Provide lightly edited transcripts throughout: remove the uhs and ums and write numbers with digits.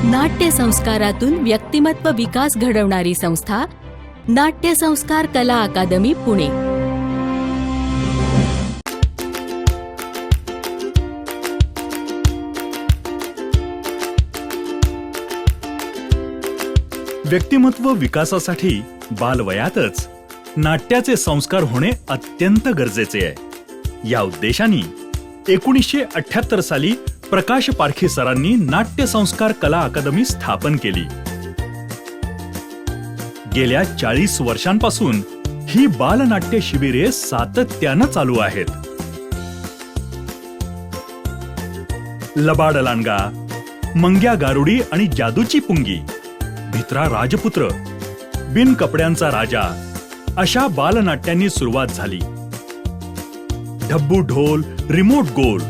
नाट्य संस्कारातून व्यक्तिमत्व विकास घडवणारी संस्था नाट्य संस्कार कला अकादमी पुणे. व्यक्तिमत्व विकासासाठी बालवयातच नाट्याचे संस्कार होणे अत्यंत गरजेचे आहे. या उद्देशाने 1978 साली प्रकाश पारखी सरांनी नाट्य संस्कार कला अकादमी स्थापन केली. गेल्या 40 वर्षांपासून ही बालनाट्य शिबिरे सातत्यानं चालू आहेत. लबाड लांडगा, मंग्या गारुडी आणि जादूची पुंगी, भित्रा राजपुत्र, बिन कपड्यांचा राजा अशा बालनाट्यांनी सुरुवात झाली. ढब्बू ढोल, रिमोट गोल,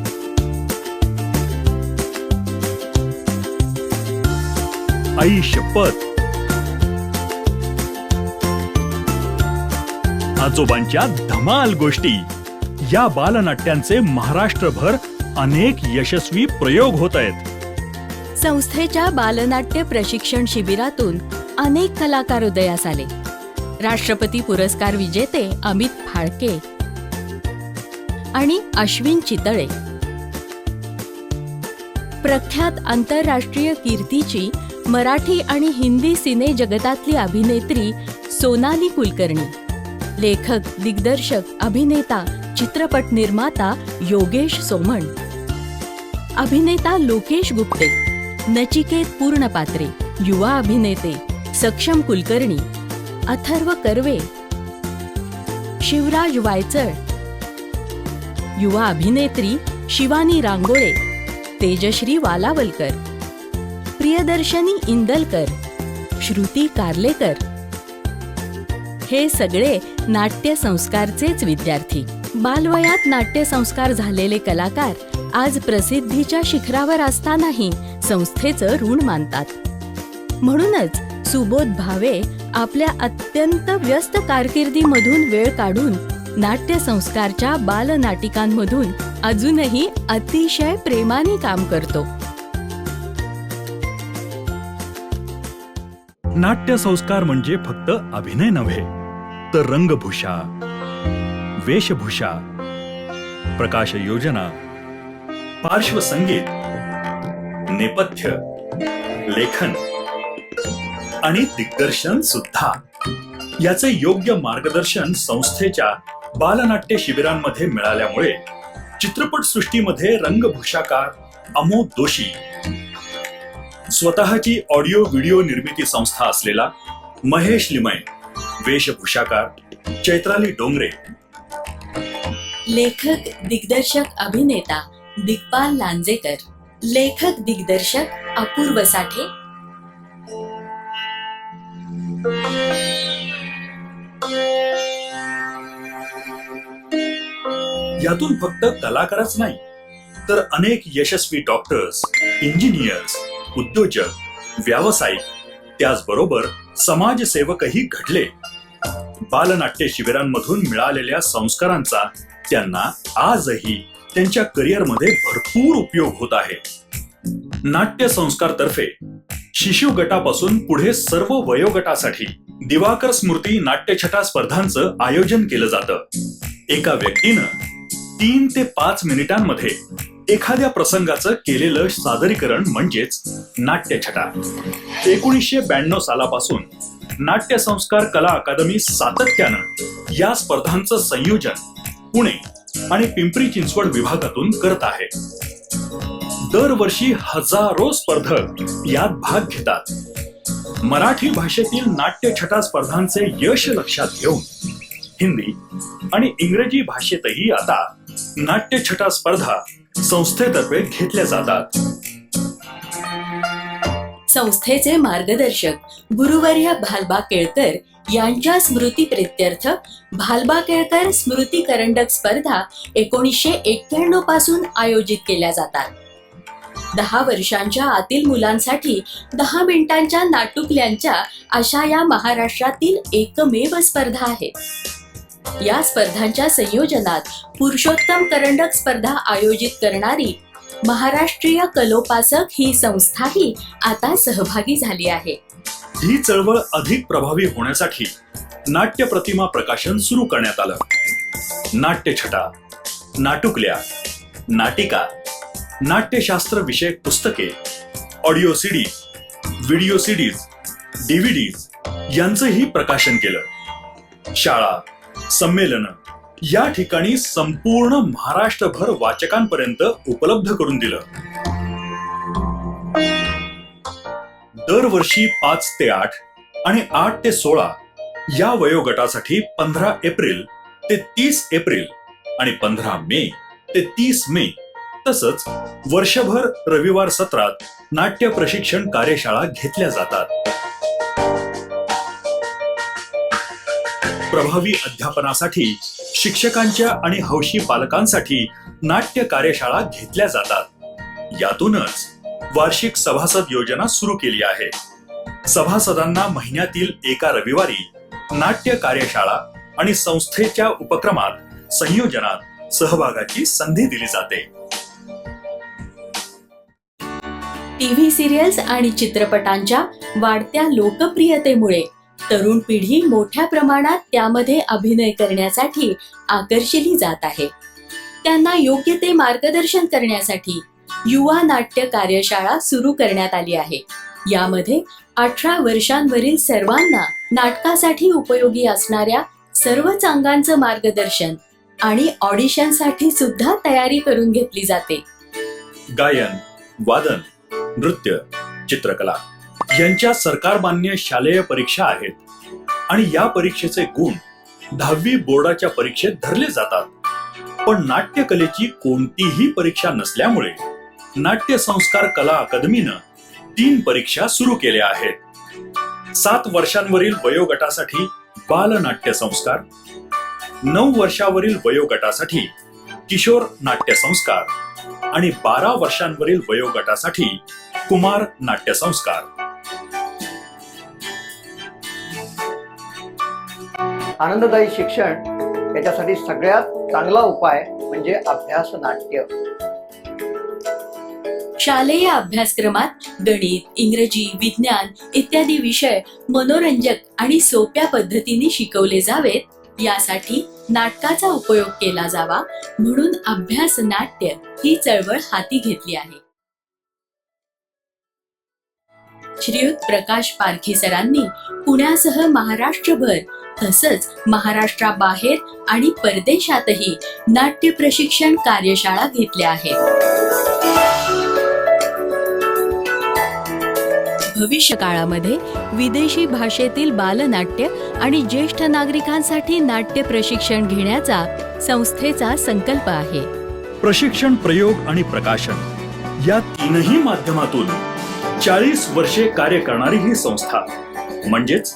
आई शपथ, आजोबांच्या धमाल गोष्टी या बालनाट्यांचे महाराष्ट्रभर अनेक यशस्वी प्रयोग होत आहेत. संस्थेच्या बालनाट्य प्रशिक्षण शिबिरातून अनेक कलाकार उदयास आले. राष्ट्रपती पुरस्कार विजेते अमित फाळके आणि अश्विन चितळे, प्रख्यात आंतरराष्ट्रीय कीर्तीची मराठी आणि हिंदी सिने जगतातली अभिनेत्री सोनाली कुलकर्णी, लेखक, दिग्दर्शक, अभिनेता, चित्रपट निर्माता योगेश सोमण, अभिनेता लोकेश गुप्ते, नचिकेत पूर्णपात्रे, युवा अभिनेते सक्षम कुलकर्णी, अथर्व कर्वे, शिवराज वायचळ, युवा अभिनेत्री शिवानी रांगोळे, तेजश्री वालावलकर, प्रियदर्शनी इंदलकर, श्रुती कार्लेकर हे सगळे नाट्य संस्कारचेच विद्यार्थी. बालवयात नाट्य संस्कार झालेले कलाकार आज प्रसिद्धीच्या शिखरावर असतानाही संस्थेचं ऋण मानतात. म्हणूनच सुबोध भावे आपल्या अत्यंत व्यस्त कारकिर्दीमधून वेळ काढून नाट्य संस्कारच्या बालनाटिकांमधून अजूनही अतिशय प्रेमाने काम करतो. नाट्य संस्कार म्हणजे फक्त अभिनय नव्हे, तर रंगभूषा, वेशभूषा, प्रकाश योजना, पार्श्वसंगीत, नेपथ्य, लेखन आणि दिग्दर्शन सुद्धा. याचे योग्य मार्गदर्शन संस्थेच्या बालनाट्य शिबिरांमध्ये मिळाल्यामुळे चित्रपट सृष्टीमध्ये रंगभूषाकार अमोद दोशी, स्वतःची ऑडिओ व्हिडिओ निर्मिती संस्था असलेला महेश लिमय, वेशभूषाकार चैत्राली डोंगरे, लेखक, दिग्दर्शक, अभिनेता दिग्पाल लांजेकर, लेखक, दिग्दर्शक अपूर्व साठे, यातून फक्त कलाकारच नाही, तर अनेक यशस्वी डॉक्टर्स, इंजिनियर्स, उद्योजक, व्यावसायिक, त्याचबरोबर समाजसेवकही घडले. बालनाट्य शिबिरांमधून मिळालेल्या संस्कारांचा त्यांना आजही त्यांच्या करिअरमध्ये भरपूर उपयोग होत आहे. नाट्य संस्कारतर्फे शिशु गटापासून पुढे सर्व वयोगटासाठी दिवाकर स्मृती नाट्यछटा स्पर्धांचं आयोजन केलं जातं. एका व्यक्तीनं 3 ते 5 मिनिटांमध्ये एखाद्या प्रसंगाचं केलेलं सादरीकरण म्हणजेच नाट्यछटा. 1992 सालापासून नाट्य संस्कार कला अकादमी सातत्यानं या स्पर्धांचं संयोजन पुणे आणि पिंपरी चिंचवड विभागातून करत आहे. दरवर्षी हजारो स्पर्धक यात भाग घेतात. मराठी भाषेतील नाट्यछटा स्पर्धांचे यश लक्षात घेऊन हिंदी आणि इंग्रजी भाषेतही आता नाट्यछटा स्पर्धा संस्थेतर्फे घेतल्या जातात. संस्थेचे मार्गदर्शक गुरुवर्य भालबा केळकर यांच्या स्मृती प्रित्यर्थ भालबा केळकर स्मृती करंडक स्पर्धा 1991 पासून आयोजित केल्या जातात. 10 वर्षांच्या आतील मुलांसाठी 10 मिनिटांच्या नाटुकल्यांच्या अशा या महाराष्ट्रातील एकमेव स्पर्धा आहेत. या स्पर्धांच्या संयोजनात पुरुषोत्तम करंडक स्पर्धा आयोजित करणारी महाराष्ट्रीय कलोपासक ही संस्थाही आता सहभागी झाली आहे. ही चळवळ अधिक प्रभावी होण्यासाठी नाट्य प्रतिमा प्रकाशन सुरू करण्यात आलं. नाट्यछटा, नाटुकल्या, नाटिका, नाट्यशास्त्र विषयक पुस्तके, audio CDs, video CDs, DVDs यांचंही प्रकाशन केलं. शाळा, संमेलनं या ठिकाणी संपूर्ण महाराष्ट्रभर वाचकांपर्यंत उपलब्ध करून दिलं. दरवर्षी 5 ते 8 आणि 8 ते 16 या वयोगटासाठी 15 एप्रिल ते 30 एप्रिल आणि 15 मे ते 30 मे तसंच वर्षभर रविवार सत्रात नाट्य प्रशिक्षण कार्यशाळा घेतल्या जातात. प्रभावी अध्यापनासाठी शिक्षकांच्या आणि हौशी पालकांसाठी नाट्य कार्यशाळा घेतल्या जातात. यातूनच वार्षिक सभासद योजना सुरू केली आहे. सभासदांना महिन्यातील एका रविवारी नाट्य कार्यशाळा आणि संस्थेच्या उपक्रमात संयोजनात सहभागाची संधी दिली जाते. टीव्ही सिरियल्स आणि चित्रपटांच्या वाढत्या लोकप्रियतेमुळे तरुण पिढी मोठ्या प्रमाणात त्यामध्ये अभिनय करण्यासाठी आकर्षिली जात आहे. त्यांना योग्य ते मार्गदर्शन करण्यासाठी युवा नाट्य कार्यशाळा सुरू करण्यात आली आहे. यामध्ये 18 वर्षांवरील सर्वांना नाटकासाठी उपयोगी असणाऱ्या सर्वच अंगांचं मार्गदर्शन आणि ऑडिशनसाठी सुद्धा तयारी करून घेतली जाते. गायन, वादन, नृत्य, चित्रकला यांच्या सरकारमान्य शालेय परीक्षा आहेत आणि या परीक्षेचे गुण 10वी बोर्डाच्या परीक्षेत धरले जातात. पण नाट्यकलेची कोणतीही परीक्षा नसल्यामुळे नाट्य संस्कार कला अकादमीनं 3 परीक्षा सुरू केल्या आहेत. 7 वर्षांवरील वयोगटासाठी बालनाट्य संस्कार, 9 वर्षावरील वयोगटासाठी किशोर नाट्य संस्कार आणि 12 वर्षांवरील वयोगटासाठी कुमार नाट्य संस्कार. आनंददायी शिक्षण याच्यासाठी सगळ्यात चांगला उपाय म्हणजे अभ्यास नाट्य. शालेय अभ्यासक्रमात गणित, इंग्रजी, विज्ञान इत्यादी विषय मनोरंजक आणि सोप्या पद्धतीने शिकवले जावेत यासाठी नाटकाचा उपयोग केला जावा म्हणून अभ्यास नाट्य ही चळवळ हाती घेतली आहे. श्रीयुत प्रकाश पारखी सरांनी पुण्यासह महाराष्ट्रभर तसंच महाराष्ट्राबाहेर आणि परदेशातही नाट्य प्रशिक्षण कार्यशाळा घेतल्या आहेत. भविष्य काळामध्ये विदेशी भाषेतील बालनाट्य आणि ज्येष्ठ नागरिकांसाठी नाट्य प्रशिक्षण घेण्याचा संस्थेचा संकल्प आहे. प्रशिक्षण, प्रयोग आणि प्रकाशन या 3ही माध्यमातून 40 वर्षे कार्य करणारी ही संस्था म्हणजेच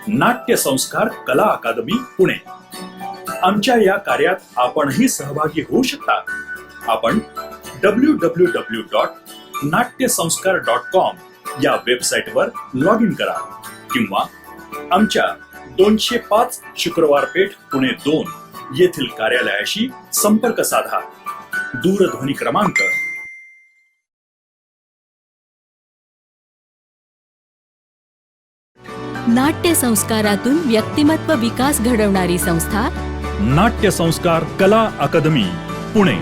नाट्य संस्कार कला अकादमी पुणे. आमच्या या कार्यात आपणही सहभागी होऊ शकता. आपण www.natyasanskar.com या वेबसाईटवर लॉग इन करा किंवा आमच्या 205 शुक्रवार पेठ पुणे 2 येथील कार्यालयाशी संपर्क साधा. दूरध्वनी क्रमांक नाट्य संस्कारातून व्यक्तिमत्व विकास घडवणारी संस्था नाट्य संस्कार कला अकादमी पुणे.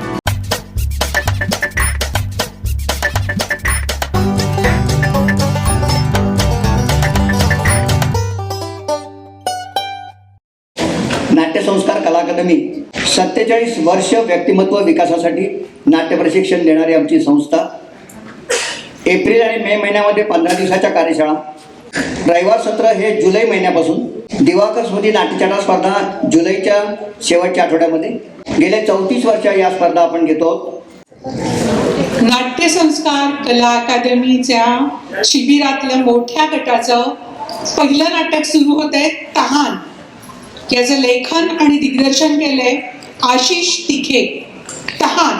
नाट्यसंस्कार कला अकादमी 47 वर्ष व्यक्तिमत्व विकासासाठी नाट्य प्रशिक्षण देणारी आमची संस्था. एप्रिल आणि मे महिन्यामध्ये 15 दिवसाच्या कार्यशाळा, रविवार सत्र हे जुलै महिन्यापासून, दिवाकर स्मृती नाट्यछटा स्पर्धा जुलैच्या शेवटच्या आठवड्यामध्ये. गेले 34 वर्ष या स्पर्धा आपण घेतो आहोत. नाट्यसंस्कार कला अकादमीच्या शिबिरातलं मोठ्या गटाचं पहिलं नाटक सुरू होत आहे, तहान. याचं लेखन आणि दिग्दर्शन केलंय आशिष तिखे. तहान.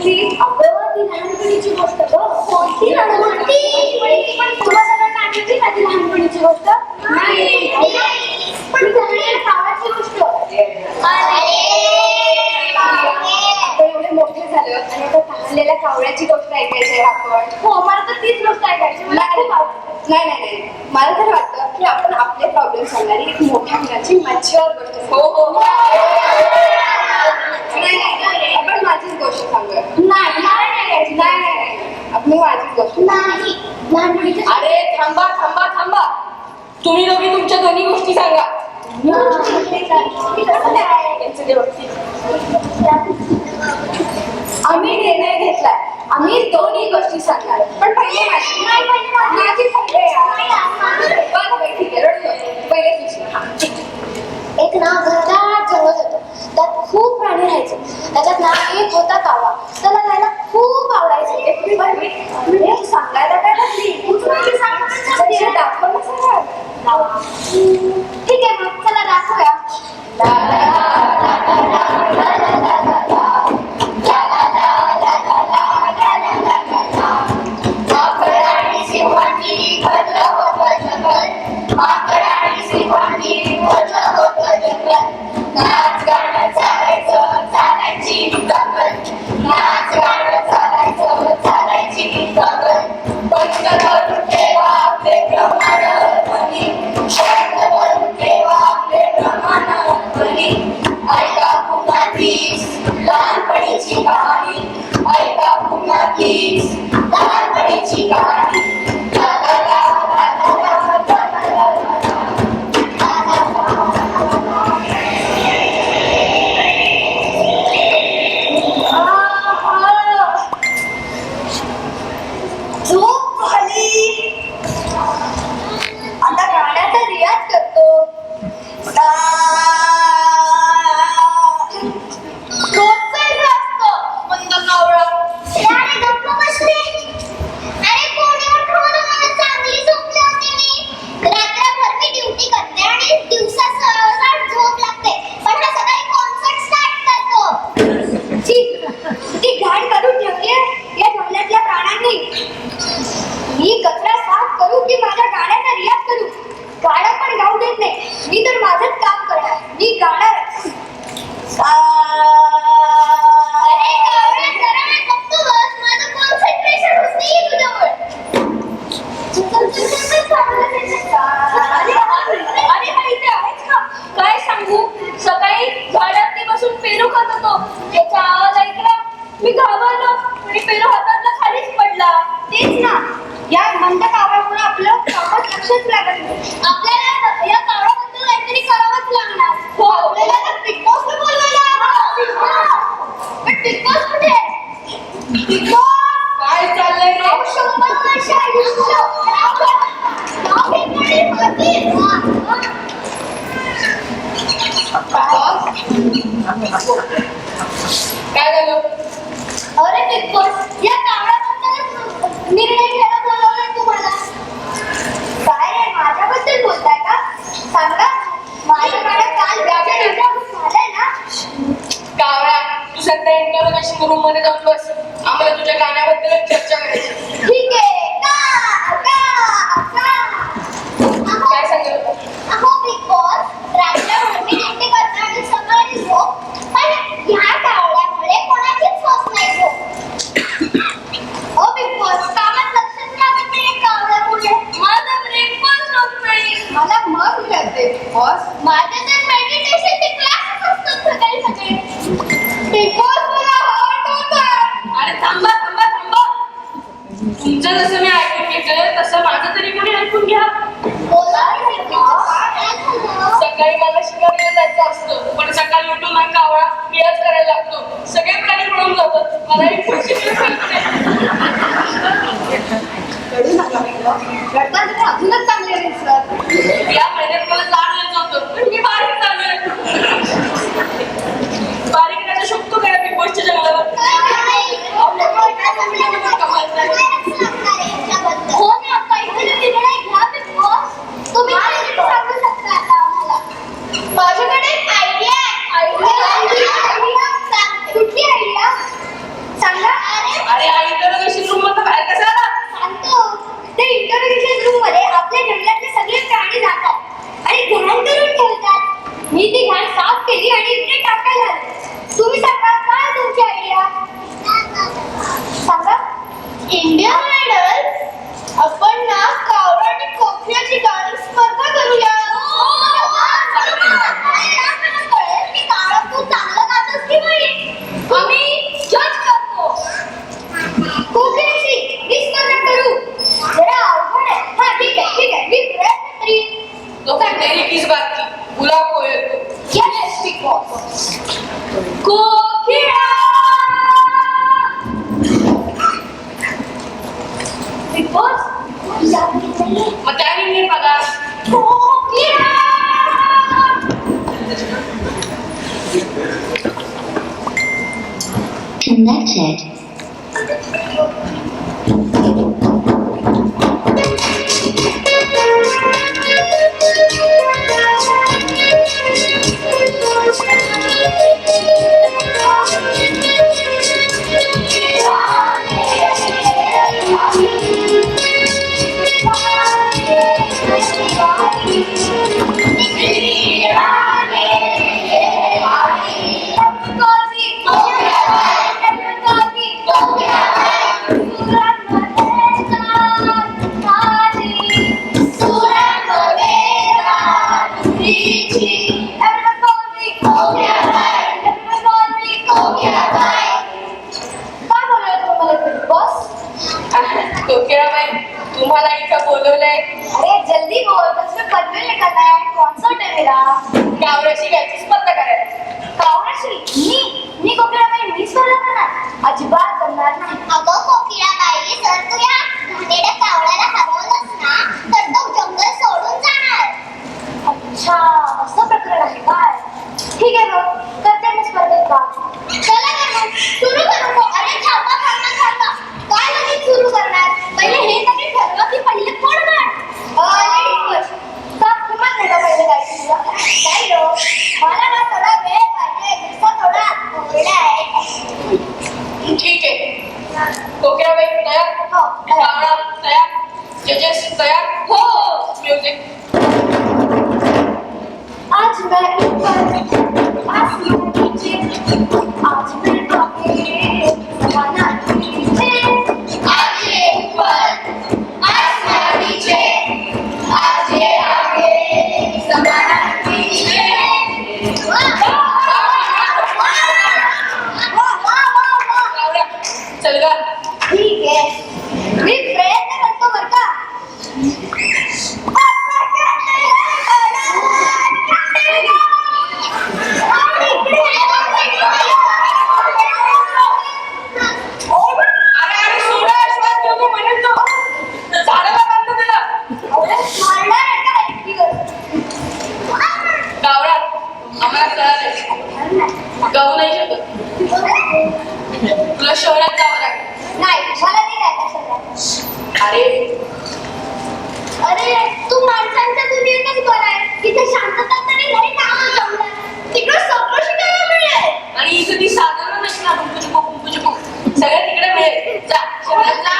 अगं ती लहानपणीची गोष्ट गं. कोणती लहानपणीची? पण तुम्हा सगळ्यांना आठवते का ती लहानपणीची गोष्ट? नाही. पण लहानपणी काळाची गोष्ट. आपण एवढे मोठे झालो आणि आता तहानलेल्या कावळ्याची गोष्ट ऐकायची आपण. हो, मला तर तीच गोष्ट ऐकायची. मला खूप आवडते. नाही, मला तर वाटतं की आपण आपले प्रॉब्लेम सांगणारी एक मोठ्या मुलाची मॅच्युअर गोष्ट. हो. नाही, आपण माझीच गोष्ट सांगूया. नाही, आपली माझीच गोष्ट. नाही, लहानपणीची. अरे थांबा. तुम्ही दोघी तुमच्या दोन्ही गोष्टी सांगा. आम्ही निर्णय घेतलाय. आम्ही दोन्ही गोष्टी सांगणार. पण पहिले माझी पहिले. ठीक आहे, रडू नको. पहिले तुझी. एक ना घरात जंगल होतं. त्यात खूप प्राणी राहायचे. त्याच्यात ना एक होता कावळा. त्याला जायला खूप आवडायचं. सांगायला काय लागली? दाखव सगळं. ठीक आहे, मग चला दाखवूया. लहानपणीची कहाणी ऐका पुन्हा प्लीज. लहानपणीची कहाणी. झोप झाली. आता गाण्याचा रियाज करतो. मी कचरा साफ करू की माझ्या गाण्याचा रियाज करू? गाणं पण गाऊ देत नाही. मी तर माझंच काम करणार. मी गाणार. अरे कावळ्या, जरा वेळ गप्प बस. माझं कॉन्सन्ट्रेशन होत नाहीये तुझ्यावर. अरे हा इथे आहेच का? काय सांगू, सकाळी झाडावरती बसून पेरू खात होतो. त्याचा आवाज ऐकला, मी घाबरलो आणि पेरू हातातला खालीच पडला. तेच ना, या मंद कावळ्यामुळे आपलं कामात लक्षच लागत नाही. आपल्याला या कावळ्याबद्दल काहीतरी करावंच लागणार. हो, आपल्याला तर बिग बॉसला बोलवायला. पण बिग बॉस कुठे? बिग बॉस काय चाललंय रे? 100 वर्ष आयुष्य. काय झालं? अरे बिग बॉस, या कावळ्याबद्दल निर्णय घ्यायला बोलवलंय तुम्हाला. काय रे, माझ्याबद्दल बोलताय का? सांगा. माझ्याकडे काल झालंय ना. कावळ्या, तू सध्या इंटरोगेशन रूम मध्ये जाऊन बस. आम्हाला तुझ्या गाण्याबद्दल चर्चा करायची. ठीक आहे. काय सांगितलं? अहो बिग बॉस, रात्रभर मी एकटी करते आणि सकाळी झोप. पण ह्या कावळ्यामुळे कोणाचीच होत नाही झोप. ओ बिग बॉस, कामात लक्षच लागत नाही कावळ्यामुळे. माझा ब्रेकफास्ट होत नाही. मला मग कळते बिग बॉस. माझे तर मेडिटेशनचे क्लासेस असतात सकाळी. बिग बॉस, मला हर्ट होतं. अरे थांबा. तुमचं जसं मी ऐकून घेतलं तसं माझं तरी कोणी ऐकून घ्या. सकाळी मला शिकारीला जायचं असतं, पण सकाळी उठून हा कावळा रियाज करायला लागतो. सगळे प्राणी पळून जातात. मला एक खुशी अजूनच चांगले दिसतात. या महिन्यात मला जाड यायचं होतं, पण मी बारीक चाललोय. बारीक राहायला शकतो काय बिग बॉसच्या जंगलावर? हो ना, काहीतरी निर्णय घ्या बिग बॉस. तुम्ही सांगू शकता आता आम्हाला. माझ्याकडे आयडिया आहे. कुठली आयडिया? सांगा. आणि घाण करून ठेवतात. मी ती घाण साफ केली आणि इकडे टाकायला आले. तुम्ही सांगा काय तुमची आयडिया? सांगा. इंडियन आयडल, आपण ना कावळा आणि कोकिळाची गाणी स्पर्धा करूया. कळेल की कावळा तू चांगलं गातोस की नाही. आम्ही जज करतो. कोकिळाशी मी स्पर्धा करू. जरा अवघड आहे. हा ठीक आहे ठीक आहे, मी प्रयत्न करीन. तो फिर तेरी किस बात की? बुलाओ कोयल को. Yes, big boss. कोकिळा. Big boss, याद नाहीये. मग त्या नाही पगार. कोकिळा. Connected. कोकिळाबाई, तुम्हाला इथं बोलवलंय. अरे जल्दी बोल, कसं बनवेल का काय? कॉन्सर्ट आहे मेरा. कावळ्याशी घ्यायची स्पर्धा करायला. कावळाशी मी कोकिळाबाई मी स्पर्धा करणार? अजिबात जमणार नाही. अगं कोकिळाबाई, जर तू या घाणेरड्या कावळ्याला हरवलंस ना तर तो जंगल सोडून जाणार. अच्छा, असं प्रकरण आहे काय? ठीक आहे मग, करते मी स्पर्धेत भाग. चला तर मग सुरू करू. अरे थांबा थांबा थांबा, काय लगेच सुरू करणार? पहिले हे तरी ठरवा की पहिले कोण गाण? Ladies first. का किंमत नाही का पहिले गायची तुला? काय लो, मला ना थोडा वेळ पाहिजे, नुसता थोडा कोरडा आहे. ठीक आहे. कोकिळाबाई तयार? हो, कावळा तयार? जजेस तयार? हो. म्युझिक. आज मैं ऊपर आसमान नीचे, आज मैं आगे जमाना नीचे. आज ये ऊपर आसमान नीचे, आज ये आगे ज़माना पीछे. कावळा चल गा. ठीक आहे, मी प्रयत्न करतो बरं का. अरे अरे सोडा, श्वास घेऊ दे म्हणेल तो. झाडाला बांधतो त्याला. मारणार आहे का एकटी करून? कावळा, आम्हाला कळालंय. गाऊ नाही शकत. तुला शहरात जावं लागेल. नाही, मला नाही जायचं शहरात. अरे अरे तू माणसांच्या दुनियेतच बरं आहे. तिथे शांतता तरी नाही काम जमलं. तिकडे सगळं शिकायला मिळेल. आणि इथं ती साधारण नाही ना. कुंकुचुकू सगळं तिकडे मिळेल. जा शहरात जा.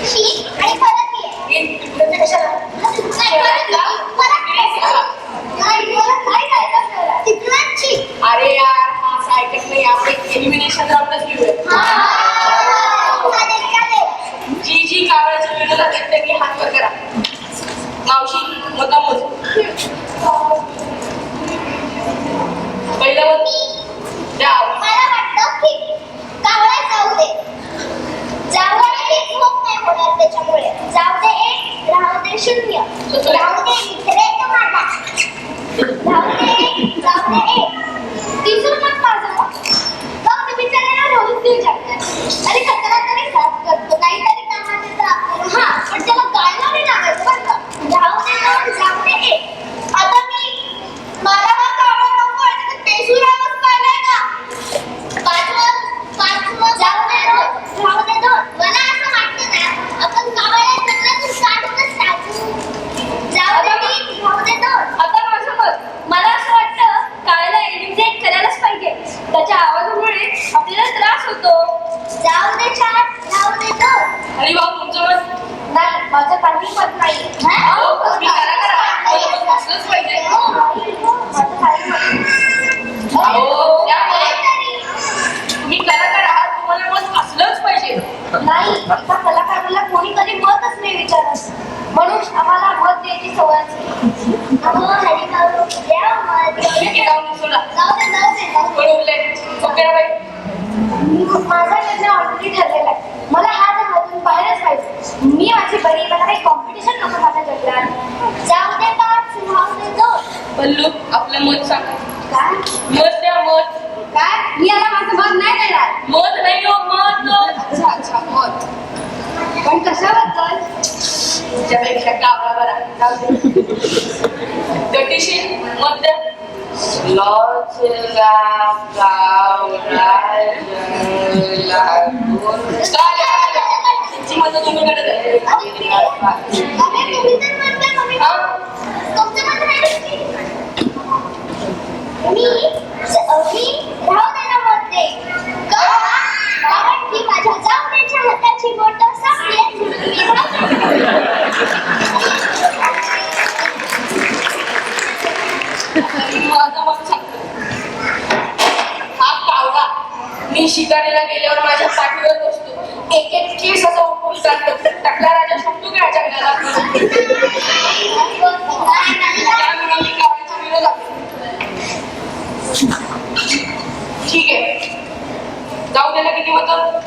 शी आणि परत ये. तिकडे ते कशाला? शहरात जा. तिकडे शिका. नाही, मला नाही जायचं शहरात. तिकडंच शी. अरे यार, हा असं ऐकत नाही. आपण एलिमिनेशन राऊंडच घेऊया. चालेल चालेल. जी कावळ्याच्या व्हिडिओला त्यांनी हात वर करा. मावशी, मतमोज. असलंच पाहिजे. हो, आई, हो, माझं काही नाही. अहो, त्यामुळे तुम्ही कलाकार आहात, तुम्हाला मत असलंच पाहिजे. नाही, एका कलाकाराला कोणी कधी मतच नाही विचारत. म्हणून आम्हाला मत द्यायची सवय असते. अहो, हरिभाऊ, द्या मत. ठीक आहे, जाऊन दे, सोडा. जाऊ दे, जाऊ दे, जाऊ दे. कोण उरले? सगळ्याबाई. माझा निर्णय ऑलरेडी ठरलेला आहे. मला ह्या जगातून बाहेरच पाहिजे. मी माझी बरी, मला काही कॉम्पिटिशन नको माझ्या जगात. जाऊ दे पाच, राहू दे दोन. पल्लू, आपलं मत सांगा. काय? मत द्या, मत. काय? मी याला माझं मत नाही देणार. मत नाही हो, मत. अच्छा अच्छा, मत. पण कशाबद्दल? त्यापेक्षा कावळा बरा. जाऊ दे. गतिशील मत द्या. लॉजला कावळा जंगलातून चालला. त्यांची मतं तुम्ही कडे द्या. अरे, तुम्ही तर म्हणताय, मम्मी. हा? तुमचं मत नाही की? मी राहू दे ना मत दे. का? कारण की माझ्या जावण्याच्या हाताची बोट संपली. मी राहू दे. माझं मत सांगतो. हा कावळा मी शिकारीला गेल्यावर माझ्या पाठीवर बसतो. एक एक केस असा उठून टाकतो. टाकला राजा शोधतो काय जंगलाला. त्यामुळे मी कावळ्याच्या विरोधात. ठीक आहे. जाऊ द्यायला किती मतं?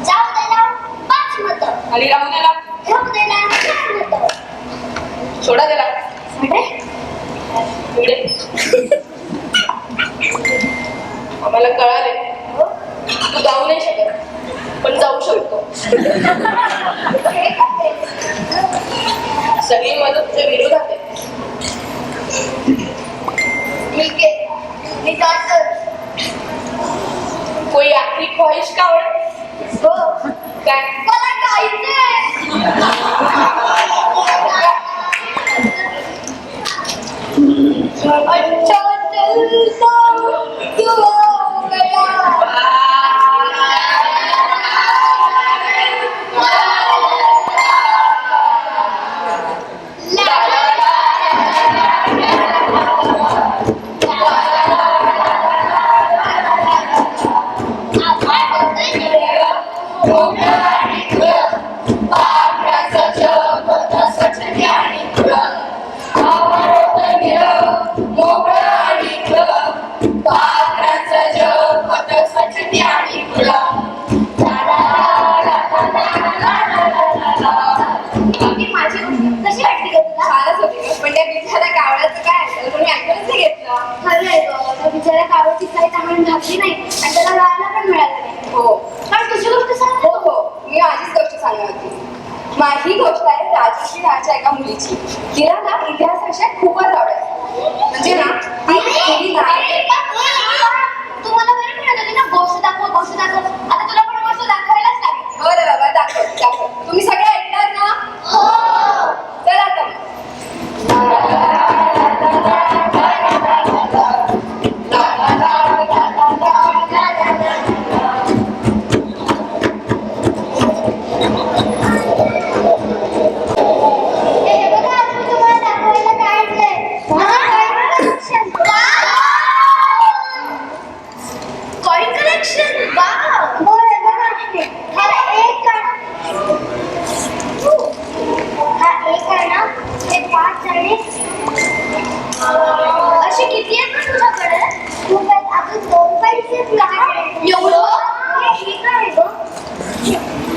जाऊ देला 5 मतं. आणि राहू द्यायला? राहू देला 4 मतं. सोडा द्यायला? अरे, पुढे. आम्हाला कळाले तू जाऊ नाही शकत पण जाऊ शकतो. हे काय? सगळी मदत तुझ्या विरोधात आहे. ठीक आहे, मी जातो. कोई आखरी ख्वाहिश कावळ? हो, काय? मला जायचंय. अच्छा चलता क्यों कशी वाटली का तुला? छानच होती पण त्या बिचारा कावळ्याचं काय त्याला कोणी ऐकूनच नाही घेतलं. खरंय गं, त्या बिचाऱ्या कावळ्याची काही तहान घातली नाही आणि त्याला राहायला पण मिळालं नाही. हो पण तुझी गोष्ट सांग. हो हो मी माझीच गोष्ट सांगणार होती. माझी गोष्ट आहे राजश्री नावाच्या एका मुलीची. तिला ना इतिहास विषय खूपच आवडायचा. म्हणजे ना ती गेली नाही. तू मला बरं म्हणत होती ना गोष्ट दाखव गोष्ट दाखव. आता तुला पण गोष्ट दाखवायलाच लागेल. बरं बाबा दाखव दाखव. तुम्ही सगळे ऐकणार ना? हो. चला आता हे बघा, आज मी तुम्हाला दाखवायला काय आणलंय. Coin collection. हो, हे बघा. हा एक आहे ना, हे 5 आणि असे किती आहेत ना तुझ्याकडे? खूप आहेत. अजून 2 पैसे आहेत तुझ्याकडे. एवढं? हे काय आहे गं?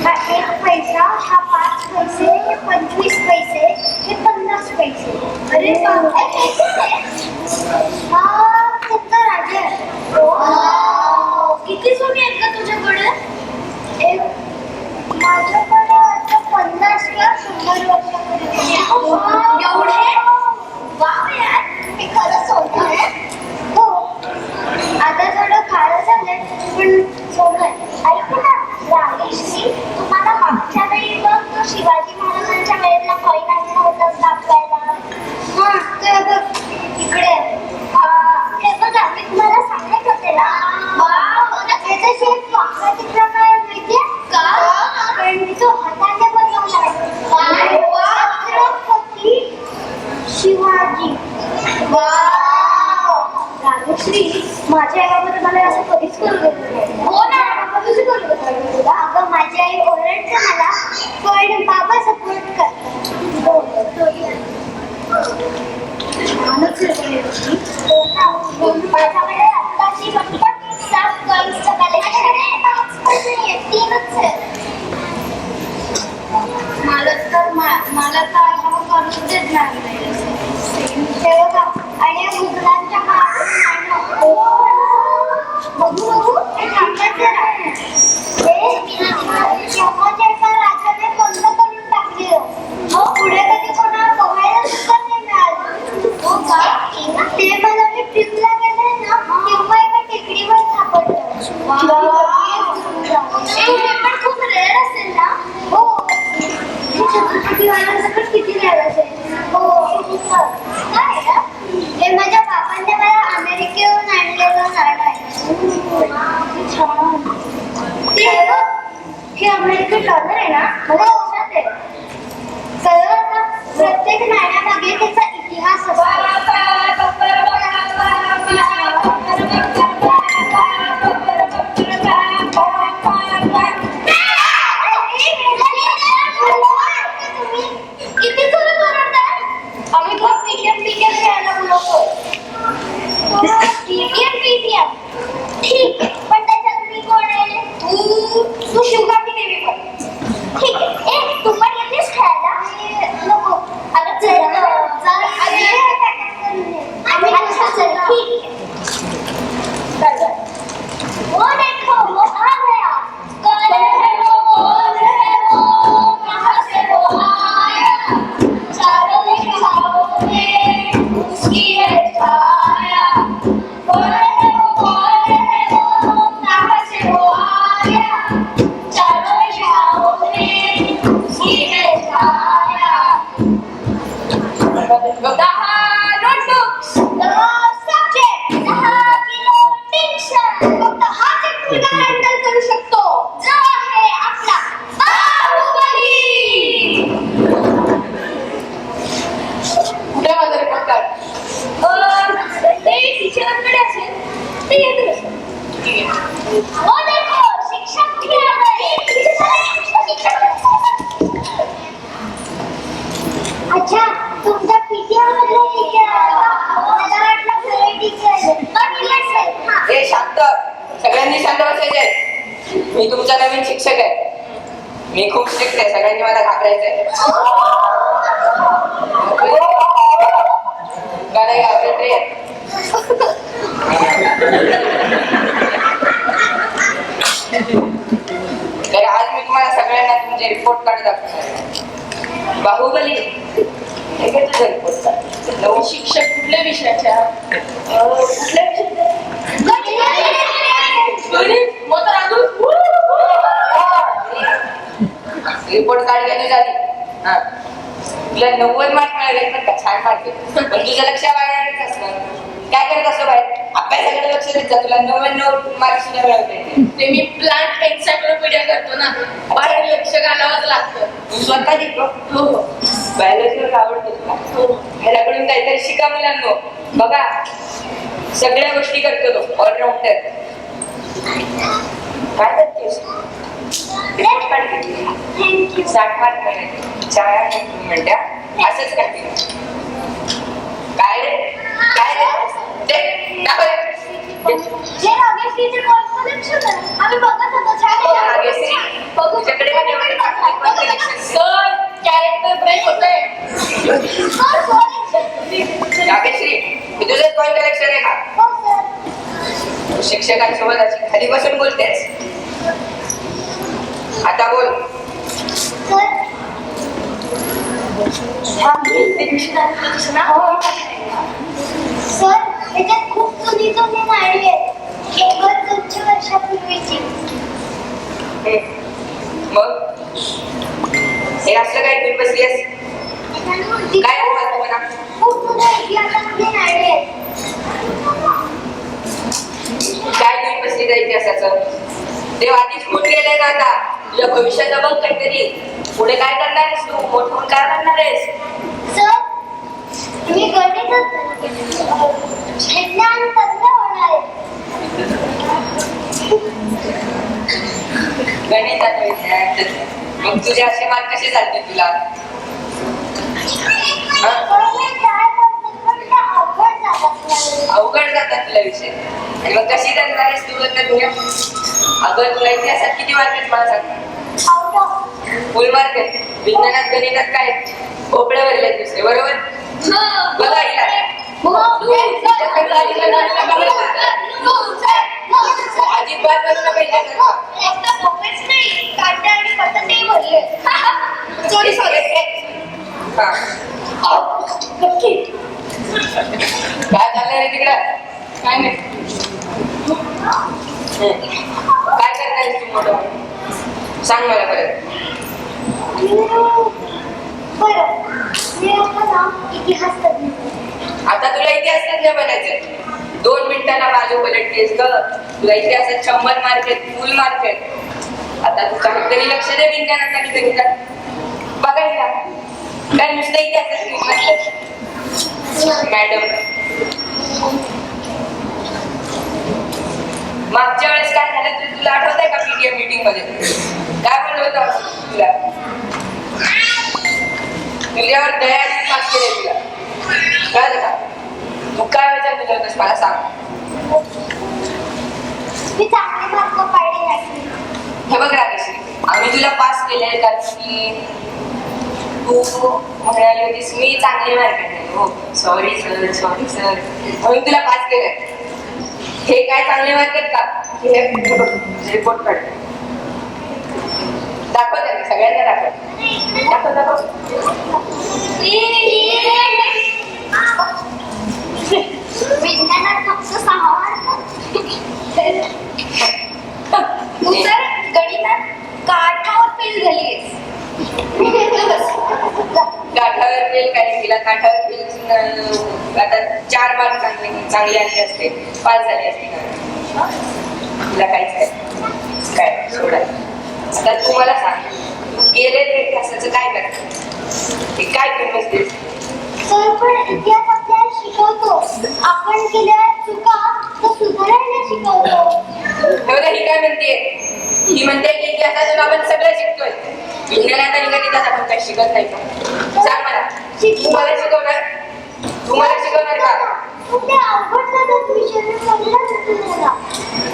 हा 1 पैसा, हा 5 पैसे, हे 25 पैसे, हे 50 पैसे. अरे बापरे, हा त्याचा राजा आहे. किती सोने आहेत का तुझ्याकडे? माझ्याकडे आता 50 किंवा 100 वर्षापूर्वी. एवढे? वाव यार, मी खरंच सोनं आहे. हो, आता थोडं खायला झालंय पण सोनं आहे. ऐक ना राजेश्री, तुम्हाला मागच्या वेळी बघ तो शिवाजी महाराजांच्या वेळेला कॉइन आणला होता दाखवायला. हा ते बघ इकडे. हे बघा, मी तुम्हाला सांगत होते ना. वाव, त्याचा शेप वाकडा तिकडा काय माहितीये का? कारण मी तो हाताने बनवलाय. काय? छत्रपती शिवाजी. मीच करू देते. हो ना, तुझी करू देते तुला. अगं माझी आई ओरडते मला, पण बाबा सपोर्ट करतात. हो ना, माझ्याकडे आत्ताची फक्त 7 कॉईन्सचं कलेक्शन आहे. 5 पण नाहीये, 3च आहे. मला तर आम्हाला करूच देत नाही. ते बघा, आणि या मुघलांच्या काळात बघू हे थांबतात जरा. तेव्हाच्या एका राजाने बंद करून टाकलेलं. मग पुढे कधी कोणाला बघायला सुद्धा नाही मिळालं. हो का? ते मला मी ट्रिपला गेले ना, तेव्हा एका टेकडीवर सापडलं. हे पण खूप रेअर असेल ना? हो, छत्रपती वालांसकट किती रेअर असेल. हो, काय ना, हे माझ्या बाबांनी मला अमेरिकेहून आणलेलं झाड आहे. छान. हे अमेरिकन डॉलर आहे ना, मला लक्षात आहे. कळलं आता, प्रत्येक नाण्यामागे त्याचा इतिहास असतो. किती जोरात ओरडताय? आम्ही खूप पीटीएम खेळायला बोलवतोय. पीटीएम ठीक आहे, पण त्याच्यात मी कोण आहे? तू शिवकाठी देवी पण. ठीक आहे. तू पण येतेस खेळायला? नको. अगं चल अच्छा चल ठीक आहे. वो देखो वो आ गया. कौन है वो कहाँ से वो आया. चारों दिशाओं में उसकी है छाया. कौन है वो कहाँ से वो आया. चारों दिशाओं में उसकी है छाया. 10 नोटबुक्स, 10 सब्जेक्ट, 10 किलो टेन्शन. फक्त हाच एक मुलगा हँडल करू शकतो. जो आहे आपला बाहुबली. कुठे माझा रिपोर्ट कार्ड? ते टीचरांकडे असेल, ते येत असेल. वो देखो शिक्षक भी आ गए. अच्छा, तुमचा पीटीएम मधला टीचर मला वाटलं खरे टीचर. हे शांत, सगळ्यांनी शांत बसायचे. मी तुमचा नवीन शिक्षक आहे. मी खूप स्ट्रिक्ट आहे, सगळ्यांनी मला घाबरायचंय. का नाही घाबरत रे? तर आज मी तुम्हाला सगळ्यांना तुमचे रिपोर्ट कार्ड दाखवणार आहे. बाहुबली, हे घे तुझं रिपोर्ट कार्ड. नवीन शिक्षक कुठल्या विषयाच्या? कुठल्या विषयाच्या? मग तर अजून रिपोर्ट कार्ड घ्यायची झाली. हा, तुला 90 मार्क मिळाले पण का छान मार्क. पण तुझं लक्ष बाहेरच असतं. काय करत असतो बाहेर? अभ्यासाकडे लक्ष देत जा. तुला 99 मार्क सुद्धा मिळवते. ते मी प्लांट एन्सायक्लोपीडिया करतो ना, बाहेर लक्ष घालावंच लागतं. तू स्वतः शिकतो? हो बायोलॉजी आवडतो तुला? हो. ह्याच्याकडून काहीतरी शिका मुलांनो. बघा, सगळ्या गोष्टी करतो तो, ऑलराऊंडर. काय करतेस? रिपोर्ट कार्ड घेतली. थँक्यू. 60 मार्क मिळाले. 4 मिनिटं असंच करते. काय रे? काय रे? ते दाखव. जे रागेश्रीचे कॉलेक्शन आहे, आम्ही बघत होतो. छान आहे. रागेश्री, तुझ्याकडे पण एवढे collection. सर, कॅरेक्टर ब्रेक होतंय. रागेश्री, मी तुझं कॉल कलेक्शन आहे का? हो सर. तू शिक्षकांसोबत अशी खाली बसून बोलतेस. आता बोल. सर, सर त्याच्यात खूप जुनी जुनी नाणी आहेत. 200 वर्षापूर्वीची. मग हे असलं काय घेऊन बसलीस? काय हवं तुम्हाला? खूप जुन्या इतिहासातली नाणी आहेत. काय घेऊन बसली त्या इतिहासाचं? देव आधीच फुट गेले ना. आता तुझ्या भविष्याचं बघ काहीतरी. पुढे काय करणार आहेस तू? मोठं काय करणार आहेस? सर, मी गणितच विज्ञान तज्ञ होणार आहे. गणितात विज्ञान मग तुझे असे मार्क कसे चालते तुला? हा? अवघड जातात तुला विषय आणि मग कशी करणार आहेस तू तर तुझ्या? अगं तुला इतिहासात किती मार्क आहेत मला सांग. फुल मार्क आहेत. विज्ञानात गणितात काय भोपळे भरले दुसरे बरोबर. बघा हिला अजिबात बघ पाहिजे. सॉरी सॉरी काय चाललंय रे तिकडं? काय नाही. काय करतायस तू मोठं? सांग मला परत. बरं मी आता ना इतिहास तज्ञ. आता तुला इतिहास तज्ञ बनायचंय. 2 मिनिटांना बाजू पलटतेस ग. तुला इतिहासात 100 मार्क आहेत, फुल मार्क आहेत. आता तू काहीतरी लक्ष दे विज्ञानात आणि गणितात. बघायला काय नुसतं इतिहासात म्हटलं मॅडम. मागच्या वेळेस काय झालं ते तुला आठवतंय का? पीटीएम मीटिंग मध्ये काय म्हणलं होतं तुला? तुझ्यावर दयाने माफ केले तुला. कळलं का? तू काय विचार केलं होतंस मला सांग. मी चांगले मार्क पाडले नाही. हे बघ राकेश, आम्ही तुला पास केले कारण की तू म्हणाली होतीस मी चांगले मार्क नाही. हो सॉरी सर सॉरी सर म्हणून तुला पास केलंय. हे काय चांगले मार्क आहेत का? हे रिपोर्ट काढ. दाखव त्यांनी सगळ्यांना दाखव. दाखव विज्ञानात फक्त 6 मार्क. तू तर गणितात काठावर फेल झालीस. काठावर फेल काय तिला? काठावर फेल आता 4 मार्क चांगले आले असते, पास झाले असते का? तुला काहीच काय काय सोडा. आता तू मला सांग, तू गेले ते इतिहासाचं काय करत? हे काय करतेस? तर पण इतिहास आपल्याला शिकवतो आपण केलेल्या चुका तो सुधारायला शिकवतो. तेवढं ही काय म्हणते? ही म्हणते की इतिहासातून आपण सगळं शिकतोय. विज्ञानात आणि गणितात आपण काही शिकत नाही का? सांग मला. तू मला शिकवणार? तू मला शिकवणार का? ते अवघड जातात विषय मला.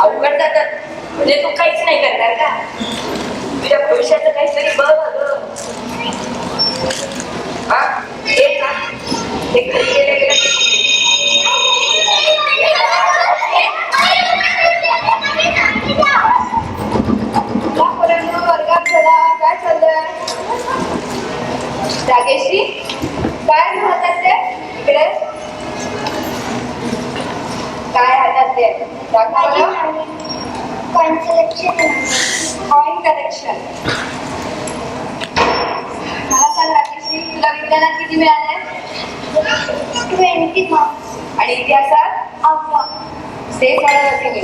अवघड जातात म्हणजे तू काहीच नाही करणार का? तुझ्या भविष्याचं काहीतरी बघ अगं. हा हे का? ते घरी गेले वर्गात झाला. काय चाललंय राकेशजी? काय म्हणतात ते इकडे? काय हातात ते दाखवा. Coin collection. Coin collection. मला सांग राकेशजी, तुला विज्ञानात किती मिळाले? 20 मार्क्स. आणि इतिहासात? ते सगळं मी.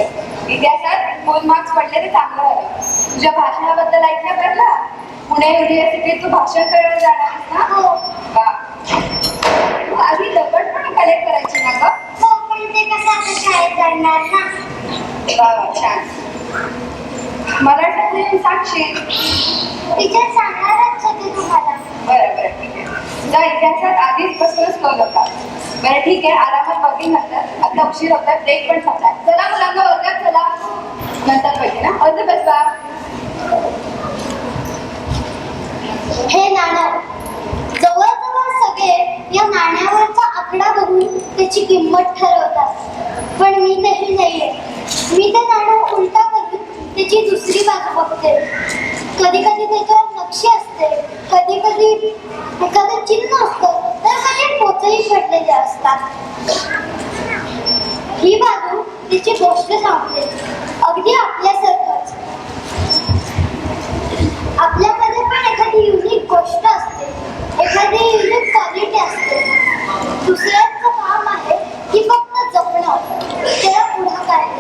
इतिहासात फुल मार्क्स पडले ते चांगलं झालं. तुझ्या भाषणाबद्दल ऐकलं बरं का? पुणे युनिव्हर्सिटीत तू भाषण करायला जाणार आहेस ना? हो. तू आधी दगड पण कलेक्ट करायची ना ग? हो पण ते कसं आता शाळेत जाणार ना. वा छान. मला वाटतं साक्षी टीचर सांगणारच होते तुम्हाला. बरं बरं ठीक आहे. तुझा इतिहासात आधीच बसूनच कळलं होता. बरं ठीक आहे, आरामात बघीन नंतर. आता उशीर होता, ब्रेक पण संपला. चला मुलांना वर्गात चला. नंतर बघीन ना. ऑल द बेस्ट बा. हे नाणं जवळजवळ सगळे या नाण्यावरचा आकडा बघून त्याची किंमत ठरवतात. पण मी तशी नाहीये. मी ते नाणं उलटा करून त्याची दुसरी बाजू बघते. कधी कधी त्याच्यावर नक्षी असते, कधी कधी एखादं चिन्ह असतं, तर कधी पोचही पडलेले असतात. ही बाजू तिची गोष्ट सांगते, अगदी आपल्यासारखंच. आपल्यामध्ये पण एखादी युनिक गोष्ट असते, एखादी युनिक क्वालिटी असते. दुसऱ्याचं काम आहे की फक्त जपणं, त्याला पुढं काढणं.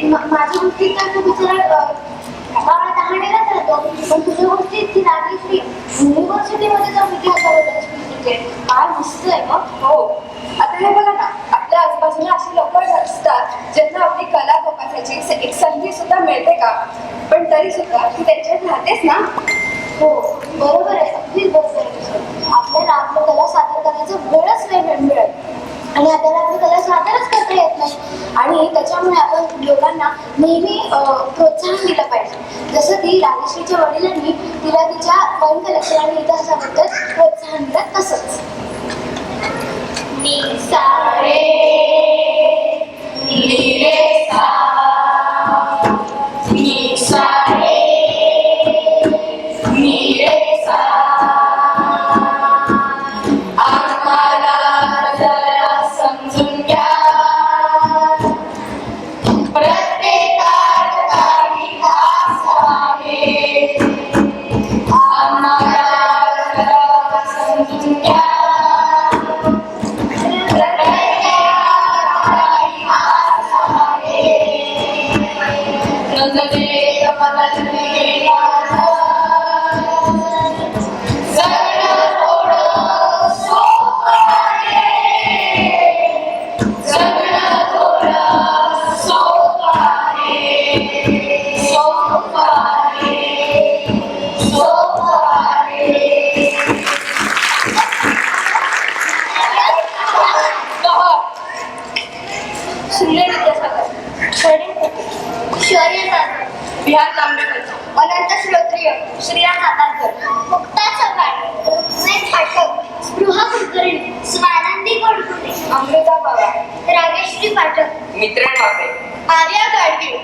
माझ्या गोष्टीत तर तो बिचारा बाळा तहानेलाच राहतो, पण तुझ्या गोष्टीत ती राजश्री युनिव्हर्सिटीमध्ये जाऊन इतिहासाबद्दल शिकते. काय मस्त आहे मग. हो, आता हे बघा ना, आपल्या आजूबाजूला अशी लोक असतात ज्यांना आपली कला जोपासायची एक संधी सुद्धा मिळते का, पण तरी सुद्धा ती त्यांच्यात राहतेच ना. हो बरोबर आहे, अगदीच बरोबर आहे तुझं. आपल्याला आपली कला सादर करण्याचा वेळच नाही मिळत आणि आपल्याला आपली कला सादरच करता येत नाही, आणि त्याच्यामुळे आपण लोकांना नेहमी प्रोत्साहन दिलं पाहिजे. जसं की राजश्रीच्या वडिलांनी तिला तिच्या वन कलेक्शन आणि इतिहासाबद्दल प्रोत्साहन दिलं तसंच. मी सारे नीरे सा, मी सारे नीरे सा, आम्हाला जरा समजून घ्या, प्रत्येकात काही खास आहे, आम्हाला जरा समजून घ्या. बिहार तांबेकर, अनंत श्रोत्रिय, श्रेया नाताळकर, मुक्ता चव्हाण, रुक्मिणी पाठक, स्पृहा कुलकर्णी, स्वानंदी कोडकुटे, अमृता पवार, रागेश्री पाठक, मित्र ठाकरे, आर्या गाडगे.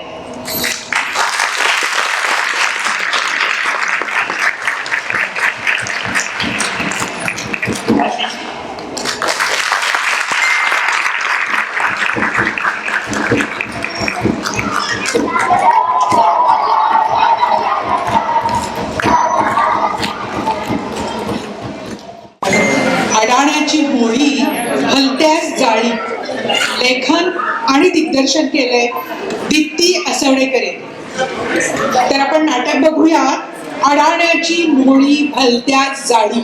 अडाण्याची होळी भलत्याच जाळी, लेखन आणि दिग्दर्शन केलंय दीप्ती असवडेकर. तर आपण नाटक बघूयात, अडाण्याची होळी भलत्याच जाळी.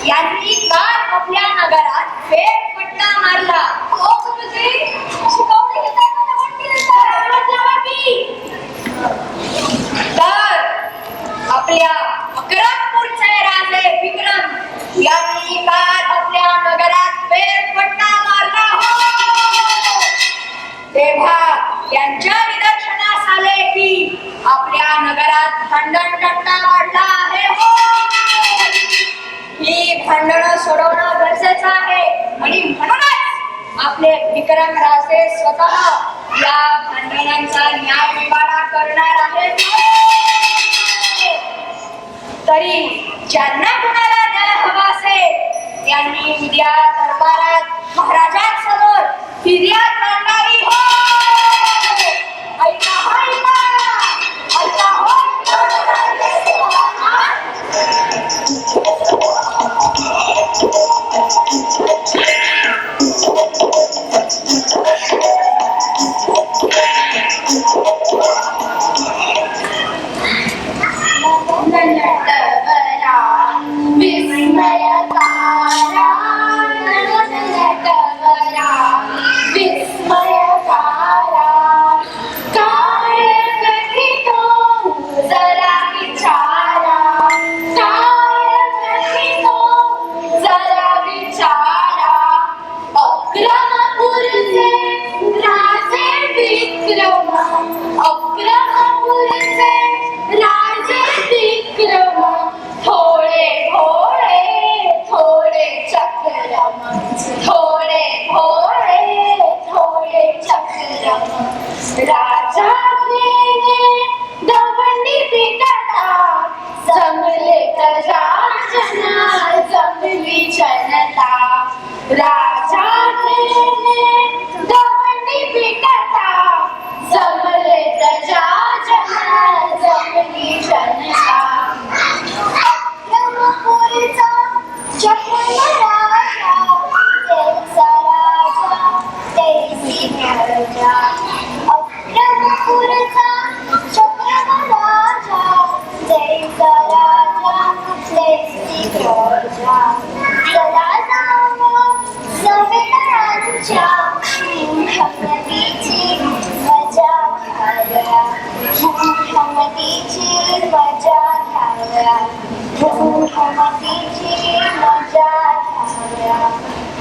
यांनी काल आपल्या नगरात फेरफटका मारला. हो गुरुजी, शिकवणी घेताना तर आपल्या अकरामपूरचे राजे विक्रम यांनी काल आपल्या नगरात फेरफटका मारला. यांच्या निदर्शनास आले की आपल्या नगरात भांडण तंटा वाढला आहे हो. ही भांडणं सोडवणं गरजेचं आहे आणि म्हणूनच आपले विक्रम राजे स्वतः या भांडणांचा न्यायनिवाडा करणार आहेत. तरी ज्यांना कुणाला न्याय हवा असेल त्यांनी उद्या दरबारात महाराजांसमोर फिर्याद मांडावी हो. ऐका हो, ऐका हो.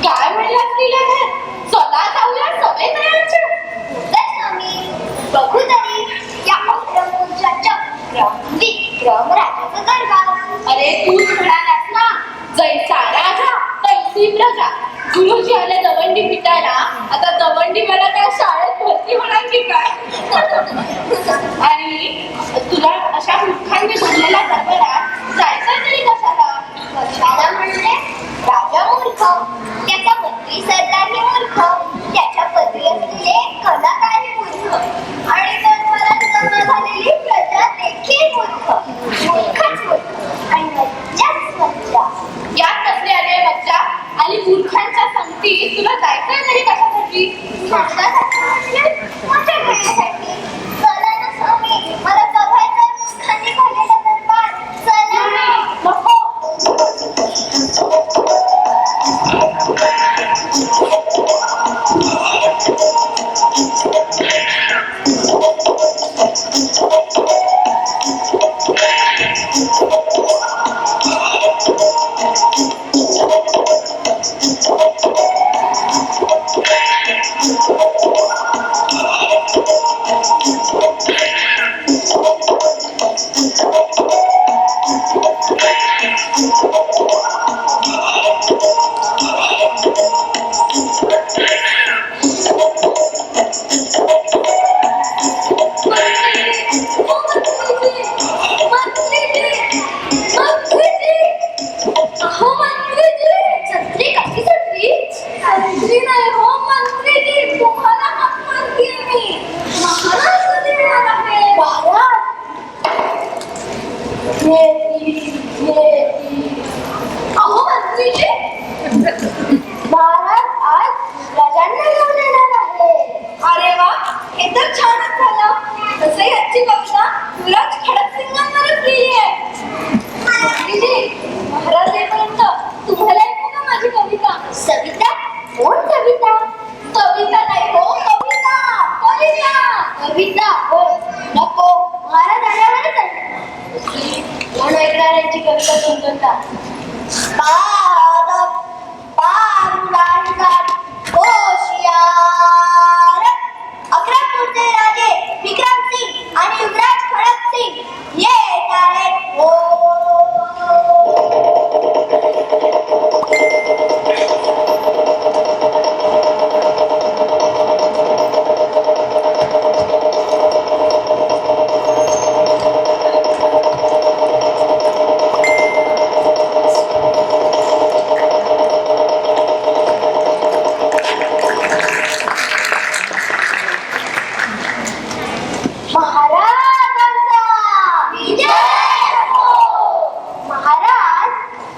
काय म्हणलात तिला? चला जाऊया सवेतरांच्या. बघू तरी या अक्रमूरच्या चक्रम विक्रम राजाचं दरबार. अरे तूच म्हणालास ना, जैसा राजा तैसी प्रजा. गुरुजी आले दवंडी पिटायला, आता दवंडी मला काय शाळेत भरती होणार की काय? आणि तुला अशा मूर्खांनी भरलेल्या दरबारात जायचं तरी कशाला? कशाला म्हणले? राजा मूर्ख, त्याचा मंत्री सरदारही मूर्ख, त्याच्या पदवी असलेले कलाकारही मूर्ख आणि दरबारात जमा झालेली प्रजा देखील मूर्ख. मूर्खच मूर्ख आणि मज्जाच मज्जा. यात कसले आले मज्जा आणि मूर्खांच्या संगती? तुला जायचंय तरी कशासाठी? माझ्यासाठी म्हणजे माझ्या घरासाठी. चला ना स्वामी, मला बघायचं मूर्खांनी भरलेला दरबार. चला ना. नको. महाराज आज राजांना घेऊन येणार आहे. अरे वा, हे तर छानच झालं. तसं याची कविता तुलाच खडकसिंगांवरच लिहिली आहे. महाराज येईपर्यंत तुम्हाला ऐकू का माझी कविता? सविता? कोण कविता? कविता नाही हो, कविता. कविता कविता हो. नको, महाराज आल्यावरच आहे. कोण ऐकणाऱ्यांची कविता समजवता? पांडुरंगात होशियार, अकरापूरचे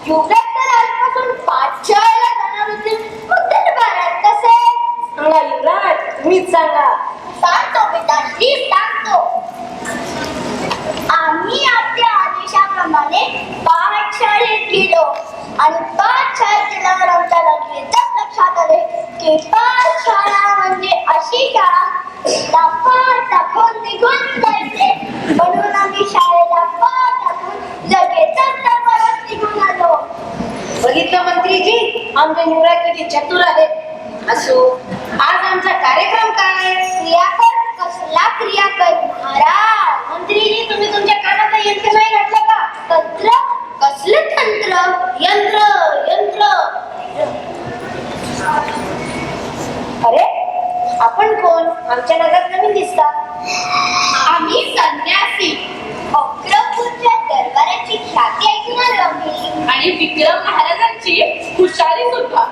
युवराज तर आजपासून पाठशाळेला जाणार होते, मग दरबारात कसे? सांगा युवराज, मीच सांगा. सांगतो पिताश्री, सांगतो. आम्ही आपल्या आदेशाप्रमाणे पाठशाळेत गेलो आणि पाठशाळेत गेल्यावर आमच्या लगेचच लक्षात आले की पाठशाळा म्हणजे अशी शाळा पाठ दाखवून निघून जायचे. म्हणून आम्ही शाळेला पाठ दाखवून लगेचच दरबारात निघून आलो. बघितलं मंत्रीजी, आमचे युवराज किती चतुर आहेत. असो, आज आमचा कार्यक्रम काय? क्रियाकर? कसला क्रियाकर महाराज? मंत्रीजी, तुम्ही तुमच्या कानात यंत्र नाही घातलं का? तंत्र? कसलं तंत्र? यंत्र यंत्र. अरे, आपण कोण? आमच्या नगरात नवीन दिसता. आम्ही संन्यासी. अक्कलपूरच्या दरबाराची ख्याती ऐकून आलो आम्ही. आणि विक्रम महाराजांची खुशाली सुद्धा.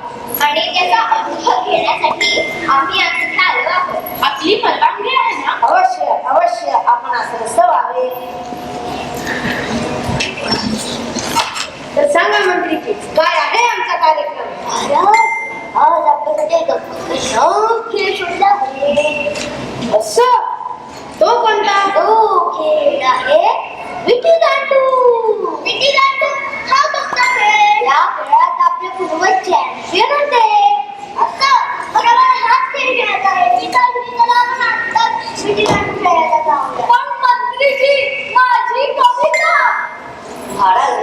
आणि त्याचा अनुभव घेण्यासाठी आम्ही आता आलो आहोत. आपली परवानगी आहे ना? अवश्य अवश्य, आपण असं नसावे. तर सांगा मंत्रीजी, काय आहे आमचा कार्यक्रम? महाराज, आज आपल्याकडे गप्प खेळ सुद्धा आहे. असं? तो कोणता? तो खेळ आहे विटीदांडू. विटीदांडू हा कसला खेळ? या खेळात आपले पूर्वज चॅम्पियन होते. असं मग आम्हाला हाच खेळ खेळायचा आहे. आपण आत्ताच विटीदांडू खेळायला जाऊया. पण मंत्रीजी, माझी कविता. महाराज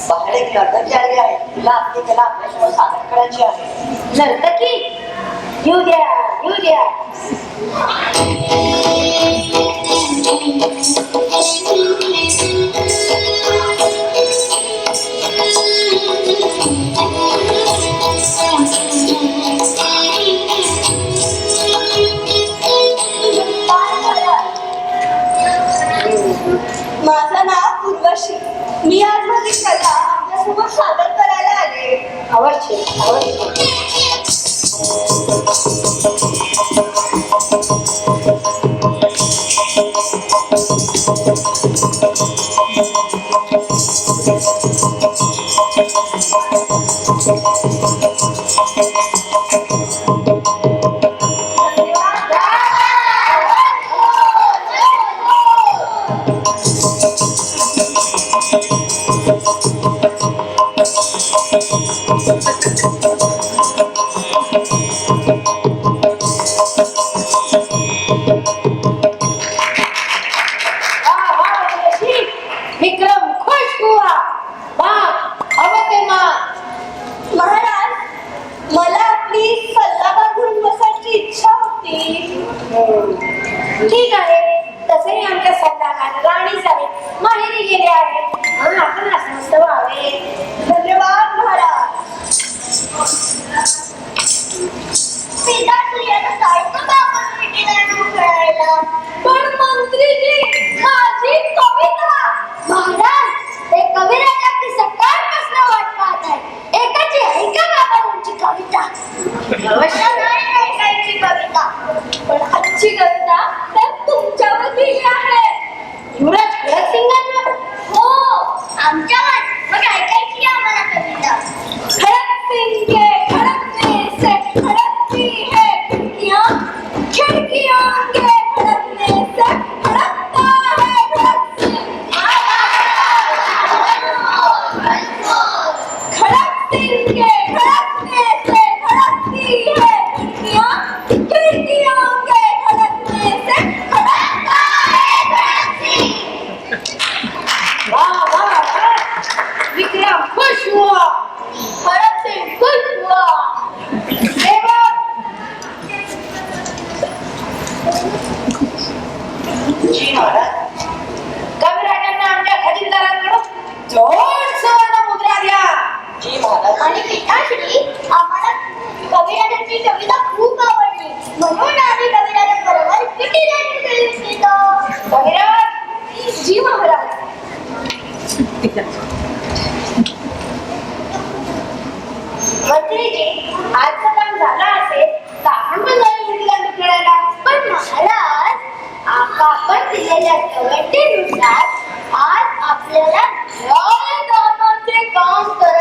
बाहेर एक नर्तकी आली आहे, तिला आपल्यासमोर सादर करायची आहे. नर्तकी? येऊ द्या येऊ द्या. माझं नाव उर्वशी. मी आज माझी कला आपल्यासमोर सादर करायला आले. अवश्य अवश्य. विक्रम खुश हुआ. महाराज, मला आपली सल्लागार म्हणून बसायची इच्छा होती. ठीक आहे, तसेही आमच्या सल्लागार राणीच आहेत, माहेरी गेले आहेत. आपण असं व्हावे. धन्यवाद महाराज. पिताश्री आता जायचं का आपण विटीदांडू खेळायला? पण मंत्रीजी, माझी कविता. महाराज, ते कविराज आपली सकाळपासून वाट पाहत आहे. एकाची ऐका बाबांची कविता. अवश्य. नाही ऐकायची कविता. पण आजची कविता तर तुमच्यावरती आहे. युवराज खडक सिंगांना. हो, आमच्यावर. मग ऐकायची आम्हाला कविता. खड़क सिंह के खड़कने से खड़कती है खिड़कियां, खिड़कियों के खड़कने से खड़कता है खड़क सिंह. खड़क सिंह के खड़कने से खड़कती है खिड़कियां, खिड़कियों के खड़कने से खड़कता है खड़क सिंह. वाह वाह वाह. विक्रम खुश हुआ. खड़क सिंह खुश हुआ. एवं जी महाराज. कविराजांना आमच्या खजिनदारांकडून जोड सुवर्ण मुद्रा द्या. जी महाराज. आणि पिताश्री, आम्हाला कविराजांची कविता खूप आवडली. म्हणून आम्ही कविराजांबरोबर विटीदांडू खेळू इच्छितो. कविराज. जी महाराज. मंत्रीजी, आजचं काम झालं असेल तर आपण पण जाऊ विटीदांडू खेळायला. पण महाराज, आपण दिलेल्या कवितेनुसार आज आपल्याला न्यायदानाचे काम करायचे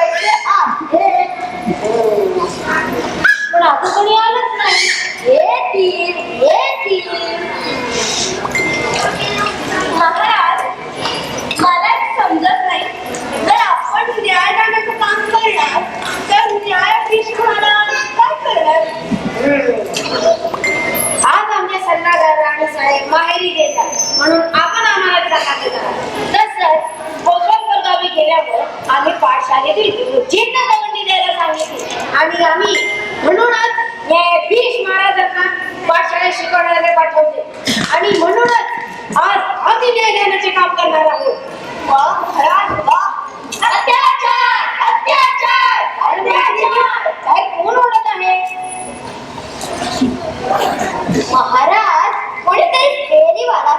आम्ही पाठशाळेतील गुरुजींना दवंडी द्यायला सांगितली आणि आम्ही म्हणूनच भीष महाराजांना पाठशाळेत शिकवण्याला पाठवले आणि म्हणूनच आज अभिनय ज्ञानाचे काम करणार आहोत. वा महाराज वा. अत्याचार अत्याचार अत्याचार. काय कोण ओरडत आहे? महाराज कोणीतरी फेरीवाला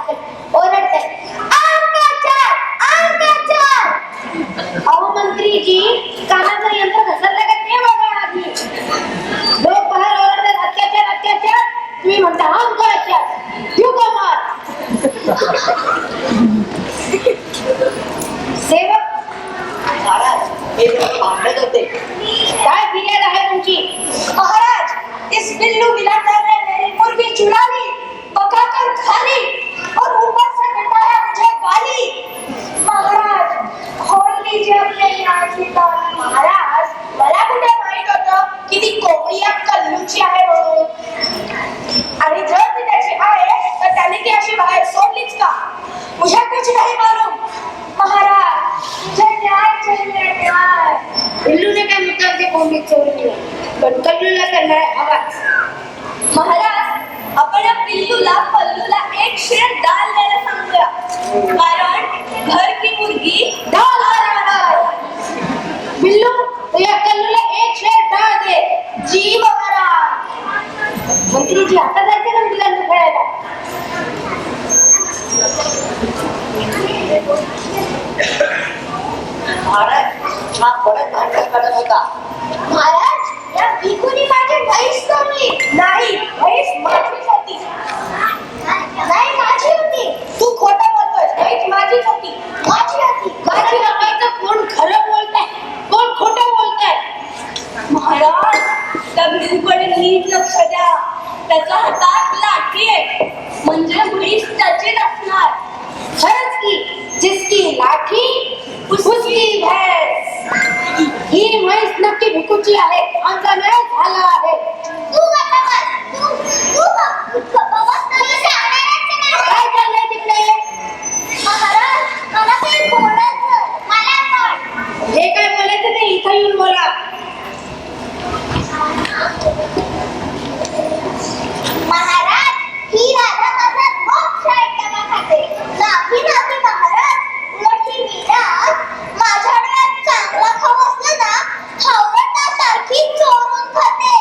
ओरडतंय. अंकाचार अंकाचार. अहो मंत्रीजी, कानाचं यंत्र घसरलं का ते बघा आधी. लोक बाहेर ओरडतात अत्याचार अत्याचार, तुम्ही म्हणता अंकाचार. देऊ का मार? सेवक महाराज हे भांडत होते. काय फिर्याद आहे तुमची? महाराज, इस बिल्लू बिलाकर ने मेरी मुर्गी चुराली, पकाकर खाली और ऊपर से बताया मुझे गाली. महाराज खोल लीजिए अपने यहाँ की ताली. महाराज मला कुठे माहित होतं की ती कोंबडी या कल्लूची आहे म्हणून. आणि जर ती त्याची आहे तर त्याने ती अशी बाहेर सोडलीच का? मुझे कुछ नहीं मालूम. महाराज जय न्याय चाहिए न्याय. बिल्लूने काय मुद्दाम ते कोंबडी चोरली पण कल्लूला करणार आवाज. महाराज आपण या पिल्लूला पल्लूला एक शेर डाल द्यायला सांगूया, कारण घर की मुर्गी डाल राहणार. बिल्लू तू या कल्लूला एक शेर डाळ दे. जी महाराज. मंत्रीजी आता जायचे ना मुलांना खेळायला. महाराज हा परत भांडण करत होता. महाराज या भिकुनी माझी म्हैस सोडली. नाही, म्हैस माझीच होती. नाही माझी होती. तू खोटं बोलतोय. म्हैस माझीच होती. माझी होती. माझी नव्हतं. कोण खरं बोलताय कोण खोटं बोलताय? महाराज त्या भिकुकडे नीट लक्ष द्या. त्याच्या हातात लाठी आहे, म्हणजे म्हैस त्याचीच असणार. खरंच की जिसकी लाठी उसकी भैंस. ही म्हैस नक्की भिकूची आहे. आमचा न्याय झाला आहे. काय चाललंय तिकडे? महाराज मला काही बोलायचं. मला पण. हे काय बोलायचं ते इथं येऊन बोला. महाराज ही राधा माझा खूप शाळेत खाते. नाही नाही महाराज, उलट ही मीरा माझ्या डोळ्यात चांगला खाऊ असलं ना हावरटासारखी चोरून खाते.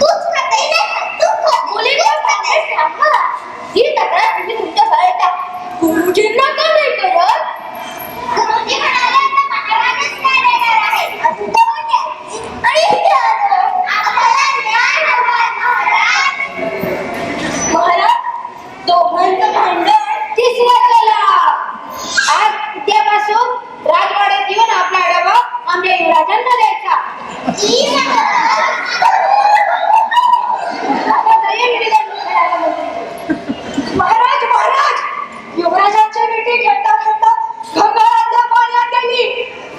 तूच खाते ना? तूच खाते. मुली कोण खाते? सांगा. ही तक्रार तुम्ही तुमच्या शाळेत गुरुजींना का नाही करत? गुरुजी म्हणाले तर महाराजच काय देणार आहे. असं तर द्यायची आणि द्यावं. आपल्याला न्याय हवा महाराज. महाराज दोघांचं भांडण तिसऱ्या कला. आज उद्यापासून राजवाड्यात येऊन आपला डबा आमच्या युवराजांना द्यायचा. महाराज महाराज युवराजांच्या भेटी घेता घेता घंगाळातल्या पाण्यात गेली.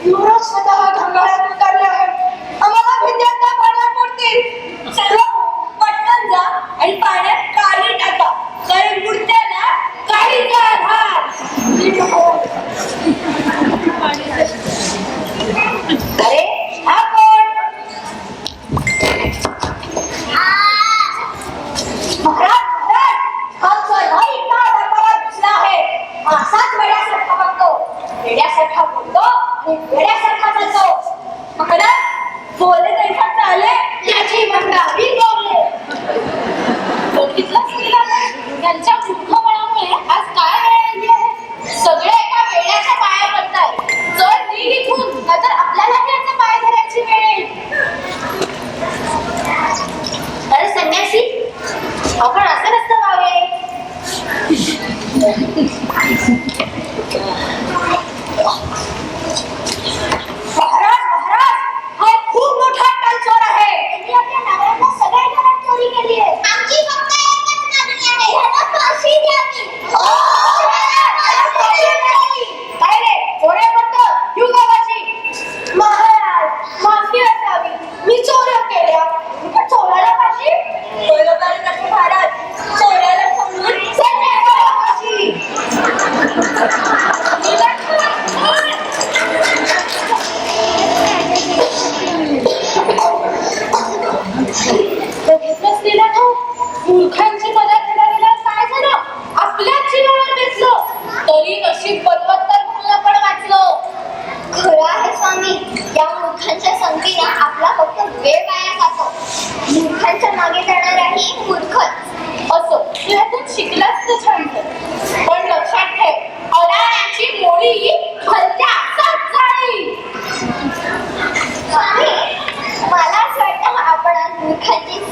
युवराज स्वतः घंगाळात उतरले आहेत. आम्हाला विद्यार्थ्या पाण्यात पडतील. सर्व पटकन जा आणि पाण्यात काळी टाका, कारण बुडत्याला काळीचा आधार. अरे हा कोण? महाराज महाराज हा चढाई का दरबारात घुसला आहे. असाच वेड्यासारखा बघतो, वेड्यासारखा बोलतो आणि वेड्यासारखा चालतो. महाराज बोले त्यांच्या चाले याची मंडावी बोलले. बघितलंच केला नाही. त्यांच्या मूर्खपणामुळे आज काय वेळ आली आहे. सगळे एका वेड्याच्या पाया पडताय. चल नीट इथून, नाहीतर आपल्यालाही याचा पाय धरायची वेळ येईल. अरे संन्यासी, आपण असं नसतं व्हावे. महाराज महाराज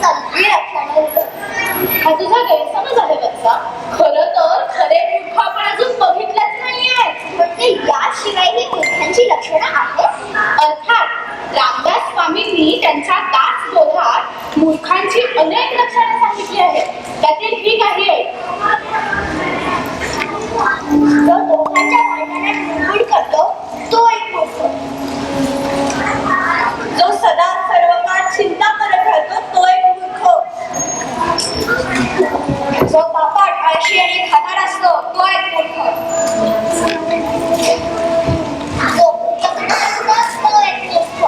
सगळी लक्षणे हा तुझा गैरसमज आहे बच्चा. खरं तर खरे मूर्ख आपण अजून बघितलंच नाहीये. म्हणजे याशिवाय ही मूर्खांची लक्षणं आहेत. अर्थात रामदास स्वामींनी त्यांच्या दासबोधात मूर्खांची अनेक लक्षणे सांगितली आहेत. त्यातील ही काही आहेत. जो दोघांच्या भांडणात मुरमुर करतो तो एक मूर्ख. जो सदा सर्व काळ चिंता करत राहतो तो एक मूर्ख. जो बापाट आळशी आणि खाणार असतो तो एक मूर्ख. जो उद्धटपणा असतो तो एक मूर्ख.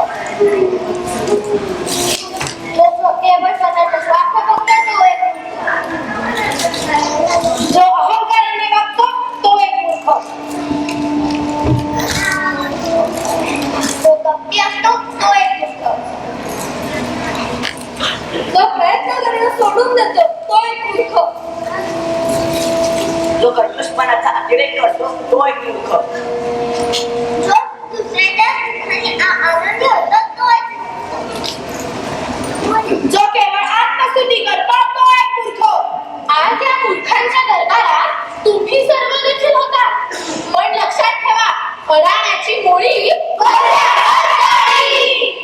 जो केवळ स्वतःचा स्वार्थ बघतो तो एक मूर्ख. जो अहंकाराने वागतो तो एक मूर्ख. जो कपटी असतो तो एक मूर्ख. जो प्रयत्न करणं सोडून देतो तो एक मूर्ख. जो कंजूसपणाचा अतिरेक करतो तो एक मूर्ख. जो दुसऱ्याच्या दुःखाने आनंदी होतो तो एक मूर्ख. जो केवळ आत्मस्तुती करतो तो एक मूर्ख. आज या मूर्खांच्या दरबारात तुम्ही सर्व देखील होता. पण लक्षात ठेवा, पराण्याची मोळी पराण्यावर जाईल.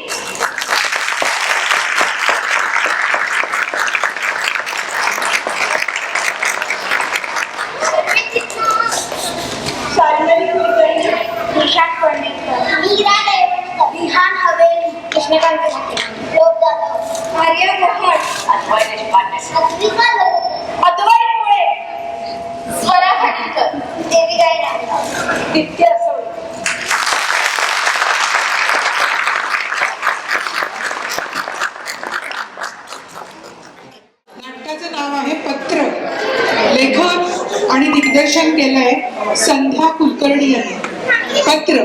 निशाण फडणवीस, मीरा दयवंत, विहान हवेली, कृष्णकांत ठाकरे, लोक जाधव, आर्य मोहन, अद्वैत देशपांडे, अद्विका लोक, अद्वैत मुळे, स्वरा खाटीलकर, देवीदाई रामराव, दित्य असोळे. नाटकाचं नाव आहे पत्र. लेखन आणि दिग्दर्शन केलंय संध्या कुलकर्णी यांनी. पत्र.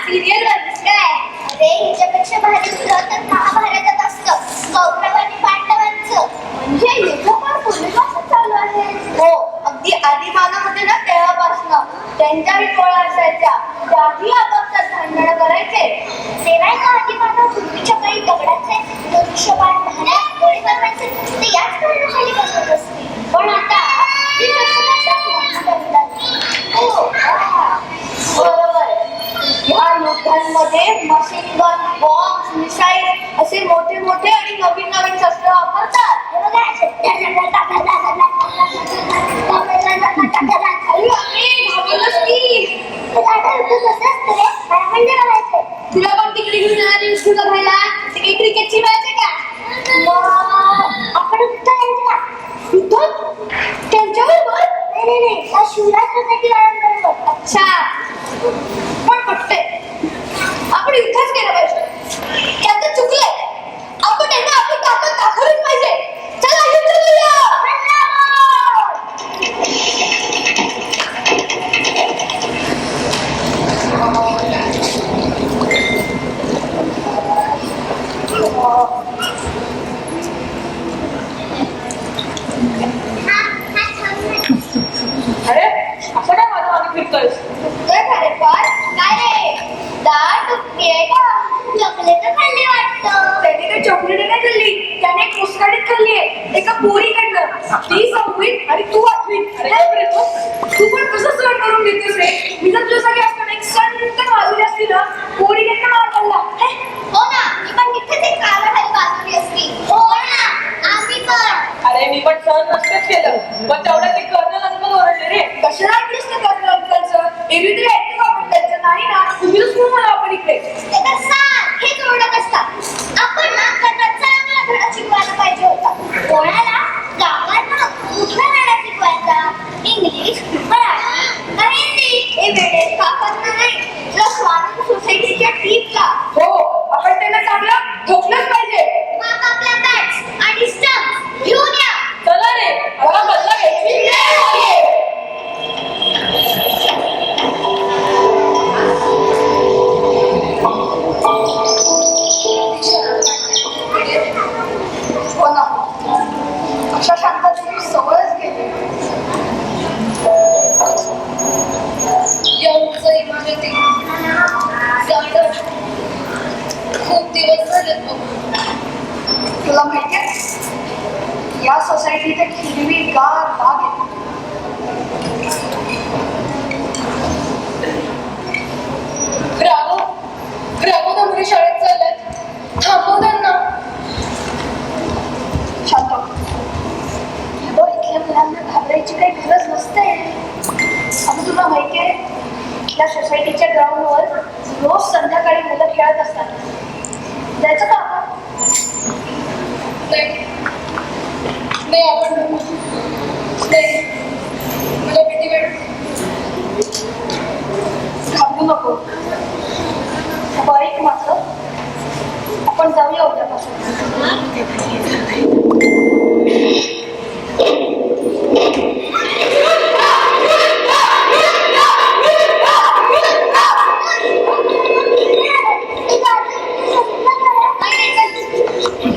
सिरियल काय? अरे हिच्यापेक्षा भारी तुला तर महाभारतात असतं. कौरव आणि पांडव त्यांच्याही पोळ्या असायच्या, त्याही आपापसात भांडणं करायचे. ते नाही का आधी माझा पूर्वीच्या काही दगडाचे धनुष्यबाण गोळी बनवायचे, ते याच कारणाखाली बसत असते. पण आता ती बरोबर. या युद्धांमध्ये मशीन गन, बॉम्ब, मिसाईल असे मोठे मोठे आणि नवीन नवीन शस्त्र वापरतात. तुला पण तिकडे घेऊन येणार युद्ध बघायला? ते काही क्रिकेटची मॅच आहे का? आपण युद्ध आहे का? युद्ध त्यांच्याबरोबर? नाही, त्या शिवराज सोसायटी वाल्यांबरोबर. अच्छा, पण पटतंय. आपण युद्धच केलं पाहिजे. त्यांचं चुकलंय. आपण त्यांना आपली ताकद दाखवलीच पाहिजे. चला युद्ध करूया. अरे असं काय माझं मागे फिरतोयस? काय रे? दाट आहे का? चॉकलेट खाल्ली वाटतं. त्याने काही चॉकलेट नाही खाल्ली, त्याने एक मुस्काडीत खाल्ली आहे एका पोरीकडनं. ती 6वीत आणि तू 8वीत. अरे बापरे, तू पण कसं सहन करून घेतोस रे? मी जर तुझ्यासाठी असताना एक सण वाजवली असती ना, पोरीकडनं मार खाल्ला. हो ना, मी पण तिथेच एक कानाखाली बाजूली असती. हो ना, आम्ही पण. अरे मी पण सहन नसतंच केलं, पण तेवढ्या ते कर्नल अंकल ओरडले रे. कशाला ऐकलीस ते कर्नल अंकलचं? एरवी तरी ऐकतो का आपण त्यांचं? नाही ना, तुम्हीच म्हणून मला आपण इकडे. ते तर सारखेच ओरडत असतात. आपण ना त्यांना चांगला धडा शिकवायला पाहिजे होता. कोणाला? गावांना कुठला धडा शिकवायचा? इंग्लिश, मराठी का हिंदी? हे वेळे काकांना नाही, तर स्वानंद सोसायटीच्या टीपला. हो, आपण त्यांना चांगलं ठोकलंच पाहिजे. मग आपल्या बॅट्स आणि स्टम्प घेऊन या. चला रे, आता बदला घ्यायची वेळ आलीये. हो ना, अशा शांततेची सवयच गेली. यांचं इमारती जाणं खूप दिवस झालेत बघ. तुला माहितीये, या सोसायटीत एक हिरवीगार बाग आहे. राघव नंबरी शाळेत चालल्यात. थांबव त्यांना. शांत हो. इथल्या मुलांना घाबरायची काही गरज नसते. अगं तुला माहितीये, या सोसायटीच्या ग्राउंडवर रोज संध्याकाळी मुलं खेळत असतात. जायचं का आपण? नाही आपण नाही, मला भीती वाटते. घाबरू नको. बारीक मात्र आपण जाऊया उद्यापासून.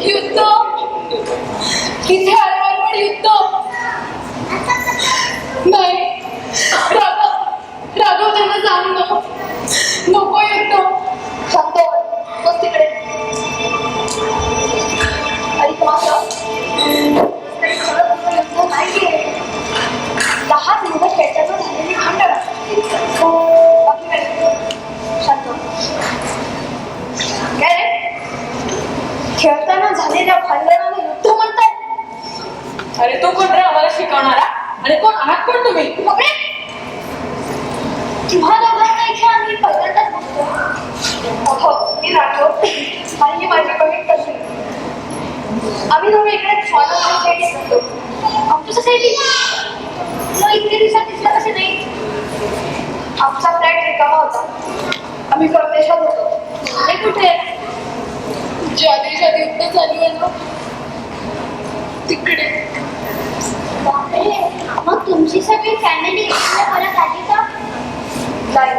युद्ध किती आरमार युद्ध. नाही, राघव त्यांना जाऊ नको युद्ध. शांत हो. बस तिकडे. आणि मात्र काही खरं तुझं युद्ध नाहीये. 10 मुलं खेळताना झालेली भांडण. बाकी काय? शांत हो. काय रे? खेळताना झालेल्या भांडणाला युद्ध म्हणतात? अरे तो कोण रे आम्हाला शिकवणारा? आणि कोण आहात कोण तुम्ही? बापरे, तुम्हा दोघांना इथे आम्ही पहिल्यांदाच बघतो. अहो, मी राठव आणि ही माझी बहीण कशी. आम्ही दोघे इकडे स्वानंद सोसायटीत असतो. आमची सोसायटी मग इतके दिवसात दिसला कसे नाही? आमचा फ्लॅट रिकामा होता. आम्ही परदेशात होतो. हे कुठे? ज्या देशात युद्ध चालू आहे ना तिकडे. बापरे, मग तुमची सगळी फॅमिली इकडे परत आली का? नाही,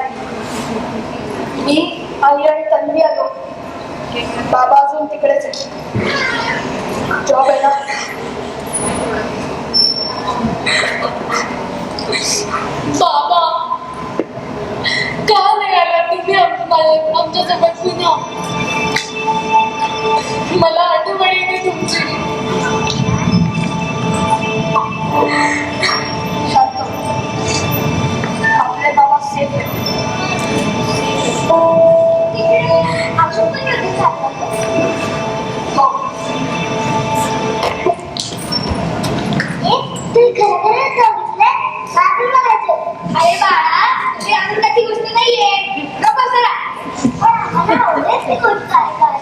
मी आई आणि तन्वी आलो. बाबा अजून तिकडेच आहे. जॉब आहे ना. बाबा का नाही आला तुम्ही आमच्यासोबत पुन्हा? मला आठवण येते तुमची. शांत. आपले बाबा सेफ आहे. तिकडे अजून पण युद्ध चाललं. हो. तू खरं बघितलंय? बाबी बघायचं. अरे बाळा, ही आनंदाची गोष्ट नाहीये. नको जरा. पण आम्हाला आवडते गोष्ट आहे बाळा.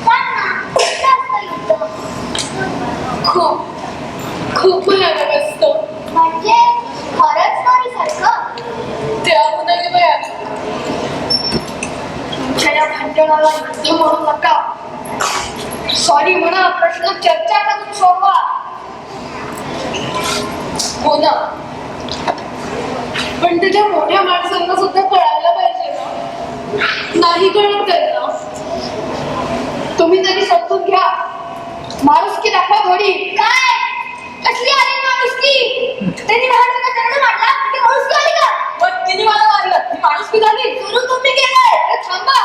सांग ना, कुठलं असतं युद्ध? खूप खूप भयानक असतं. म्हणजे खरंच नाही सारखं. त्याहूनही भयानक. तुमच्या या भांडणाला युद्ध म्हणू नका. सॉरी म्हणा, प्रश्न चर्चा करून सोडवा. हो ना, पण त्याच्या मोठ्या माणसांना सुद्धा कळायला पाहिजे ना. नाही कळत त्यांना. तुम्ही तरी समजून घ्या. माणुसकी दाखवा थोडी. काय कसली आली माणुसकी? त्यांनी महाराजांना दंड मारला, ती माणुसकी आली का? पण तिने मला मारलं, ती माणुसकी झाली. सुरू तुम्ही केलंय. अरे थांबा.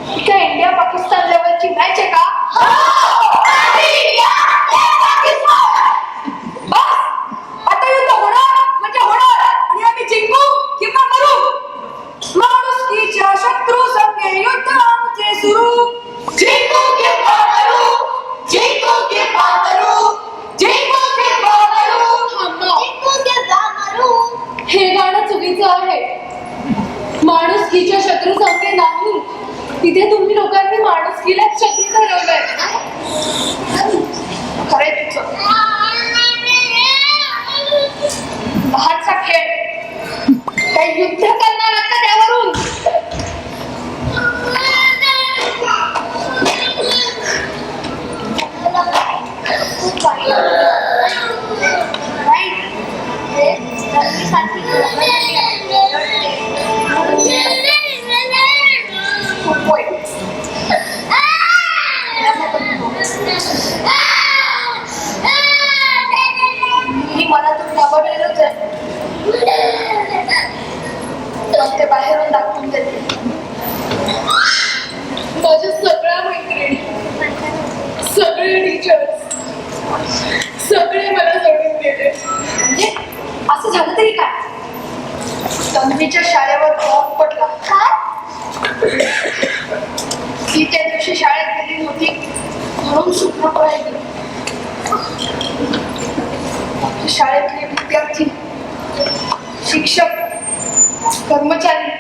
ही काय इंडिया पाकिस्तान लेवलची मॅच आहे का? बस, आता युद्ध होणार म्हणजे होणार, आणि आम्ही जिंकू किंवा मरू. माणुसकीच्या शत्रू संगे युद्ध आमचे सुरू. जिंकू किंवा मरू, जिंकू किंवा मरू, जिंकू किंवा मरू. जिंकू किंवा मरू. हे गाणं चुकीचं आहे. माणुसकीच्या शत्रू संगे नाही. तिथे तुम्ही लोकांनी माणुसकीला शत्रू ठरवलंय. खरंय तुझं. लहानसा खेळ. काही युद्ध करणार आता त्यावरून. मी मनातून घाबरलेलोच आहे. पण ते बाहेरून दाखवून देते. माझ्या सगळ्या मैत्रिणी, सगळे टीचर्स, सगळे मला सोडून गेले. म्हणजे असं झालं तरी काय? तन्वीच्या शाळेवर बॉम्ब पडला. काय? ती त्या दिवशी शाळेत गेली होती म्हणून सुटणं पडायची. शाळेतले विद्यार्थी, शिक्षक, कर्मचारी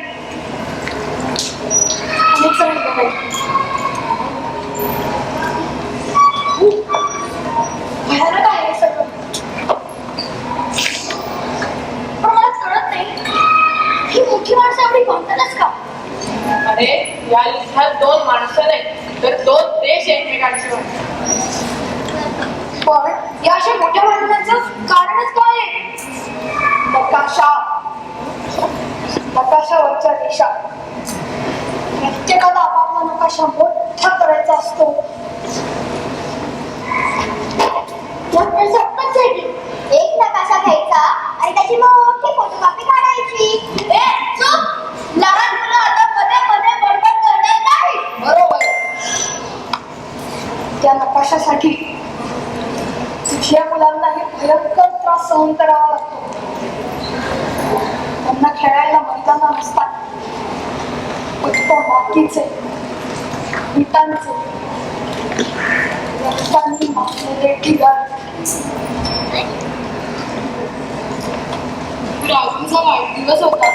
अनेक जण बघायचे. भयानक आहे हे सगळं. पण मला कळत नाही, ही मोठी माणसं एवढी भांडतातच का? अरे या युद्धात 2 माणसं नाही तर 2 देश एकमेकांशी भांडतात. पण या अशा मोठ्या भांडणाचं कारणच काय आहे? नकाशावरच्या रेषा. प्रत्येकाला आपापला नकाशा मोठा करायचा असतो. एक नकाशा घ्यायचा आणि त्याची मोठी फोटोकॉपी काढायची. लहान मुलं आता मध्ये मध्ये बडबड करणार नाही. बरोबर. त्या नकाशासाठी तिथल्या मुलांनाही भयंकर त्रास सहन करावा लागतो. त्यांना खेळायला मैदान नसतात. फक्त मातीचे, विटांचे, रक्तांनी मारलेले ठिकाण. राजूचा वाढदिवस होता.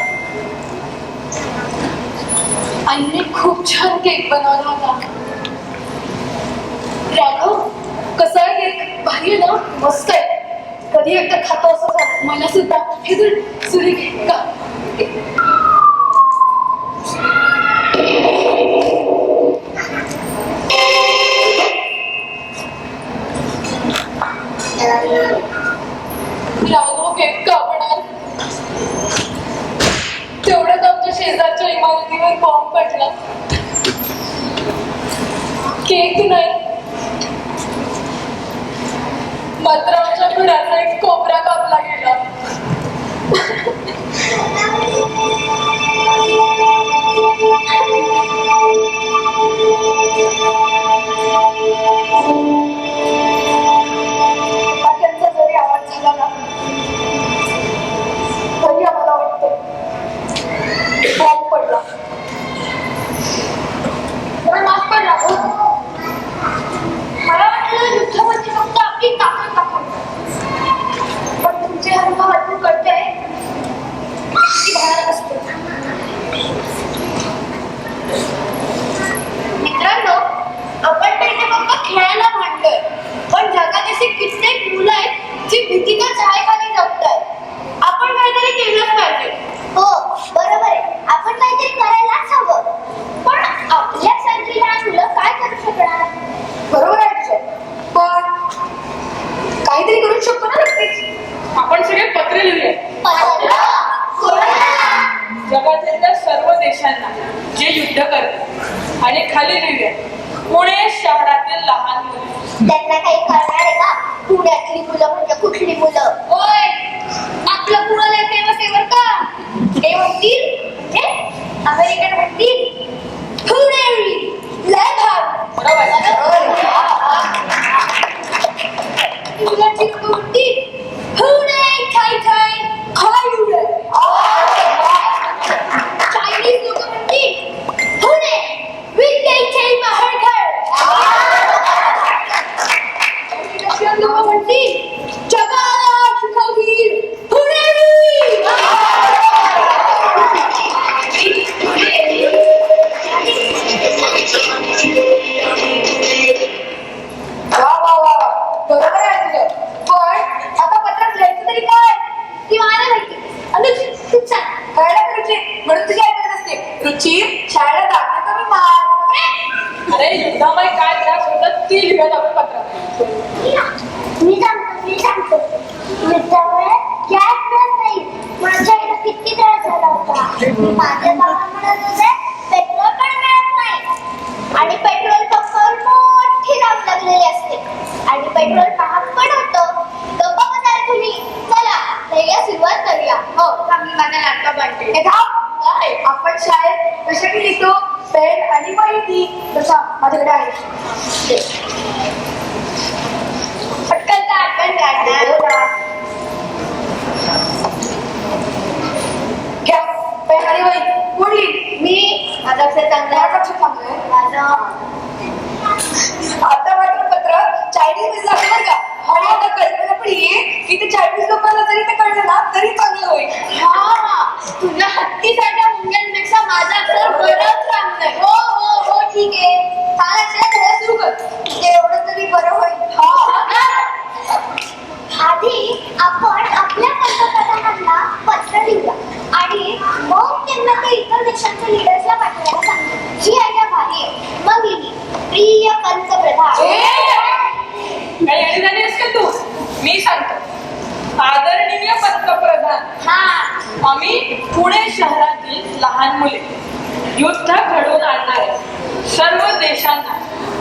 आईने खूप छान केक बनवला होता. राघव, कसं आहे केक? भारी आहे ना? मस्त आहे. कधी एकदा खातो असं झालं. मला सुद्धा हे तर सुरी केक का? राघव केक का बनणार? तेवढ्यात आमच्या शेजारच्या इमारतीवर बॉम्ब पडला. केक नाही, मात्र आमच्या घराचा एक कोपरा कापला गेला. फटाक्यांचा जरी आवाज झाला ना तरी आम्हाला वाटतं बॉम्ब पडला. मला माफ पडला. मला वाटलं युद्ध म्हणजे फक्त आपली ताकद दाखवणं. पण तुमचे अनुभव वाटून कळतंय की भयानक असते. मित्रांनो, आपण तर इथे फक्त खेळायला भांडतोय, पण जगात अशी कित्येक मुलं आहेत जी भीतीच्या छायेखाली जगतायत. आपण काहीतरी केलंच पाहिजे. हो, बरोबर आहे. आपण काहीतरी करायलाच हवं. पण आपल्यासारखी लहान मुलं काय करू शकणार? बरोबर आहे तुझं. पण काहीतरी करू शकतो ना नक्कीच. आपण सगळे पत्र लिहूया जगातल्या सर्व देशांना जे युद्ध करतात आणि खाली लिहूया पुणे शहरातील लहान मुले. त्यांना काही कळणार आहे का? पुण्यातली मुलं म्हणजे कुठली मुलं? ओय, आपलं पुण्याला फेमस आहे बरं का. ते म्हणतील म्हणजे अमेरिकन म्हणतील पुणेरी लय भाग. इंग्लंडची लोक म्हणतील पुणे खाय खाय खाय. चायनीज लोक म्हणतील पुणे विद्येचे महागड. रशियन लोक म्हणतील जगाला शिकवतील पुणेरी. वा वा वा, बरोबर आहे तुझं. पण आता पत्रात लिहायचं तरी काय? ती मला माहिती. अनुज, खूप छान. कळलं का रुची? म्हणून तुझी ऐकत असते. रुची, शाळेला जाते कमी मार. अरे युद्धामुळे काय त्रास होतात ती लिहूयात आपण पत्रात. मी सांगतो. युद्धामुळे गॅस मिळत नाही. माझ्या आईला किती त्रास झाला होता. माझ्या बाबा म्हणत होते पेट्रोल पण मिळत नाही. आणि पेट्रोल पंपावर मोठी रांग लागलेली असते. आणि पेट्रोल महाग पण होतं. गप्पा बसायला तुम्ही. चला पहिल्या सुरुवात करूया. हो, आम्ही माझ्या नाटक बनते. हे थांब. काय? आपण शाळेत कशाने लिहितो? पेन आणि माहिती. तसा माझ्याकडे आहे. पटकन का आपण काढणार? घ्या पेन आणि वही. कोणी? मी. माझा अक्षर चांगला आहे. अक्षर चांगलं आहे माझं. आता मात्र पत्र चायनीज लागलं बरं का. आणि आता कल्पना पण ये की ते चायनीज लोकांना जरी ते कळलं ना तरी चांगलं होईल. हा, तुझ्या हत्तीसारख्या मुंग्यांपेक्षा माझा अक्षर बरंच चांगलं आहे. हो हो हो, ठीक आहे. काल अक्षरात घ्यायला सुरू कर. एवढं तरी बरं होईल. हा, आधी आपण आपल्या पंतप्रधानांना पत्र लिहूया आणि मग त्यांना ते इतर देशांच्या लीडर्सला पाठवायला सांगू. जी आयडिया भारी आहे. मग लिही, प्रिय पंतप्रधान. काही अडी झाली का तू? मी सांगतो. आदरणीय पंतप्रधान, हा, आम्ही पुणे शहरातील लहान मुले युद्ध घडवून आणणारे सर्व देशांना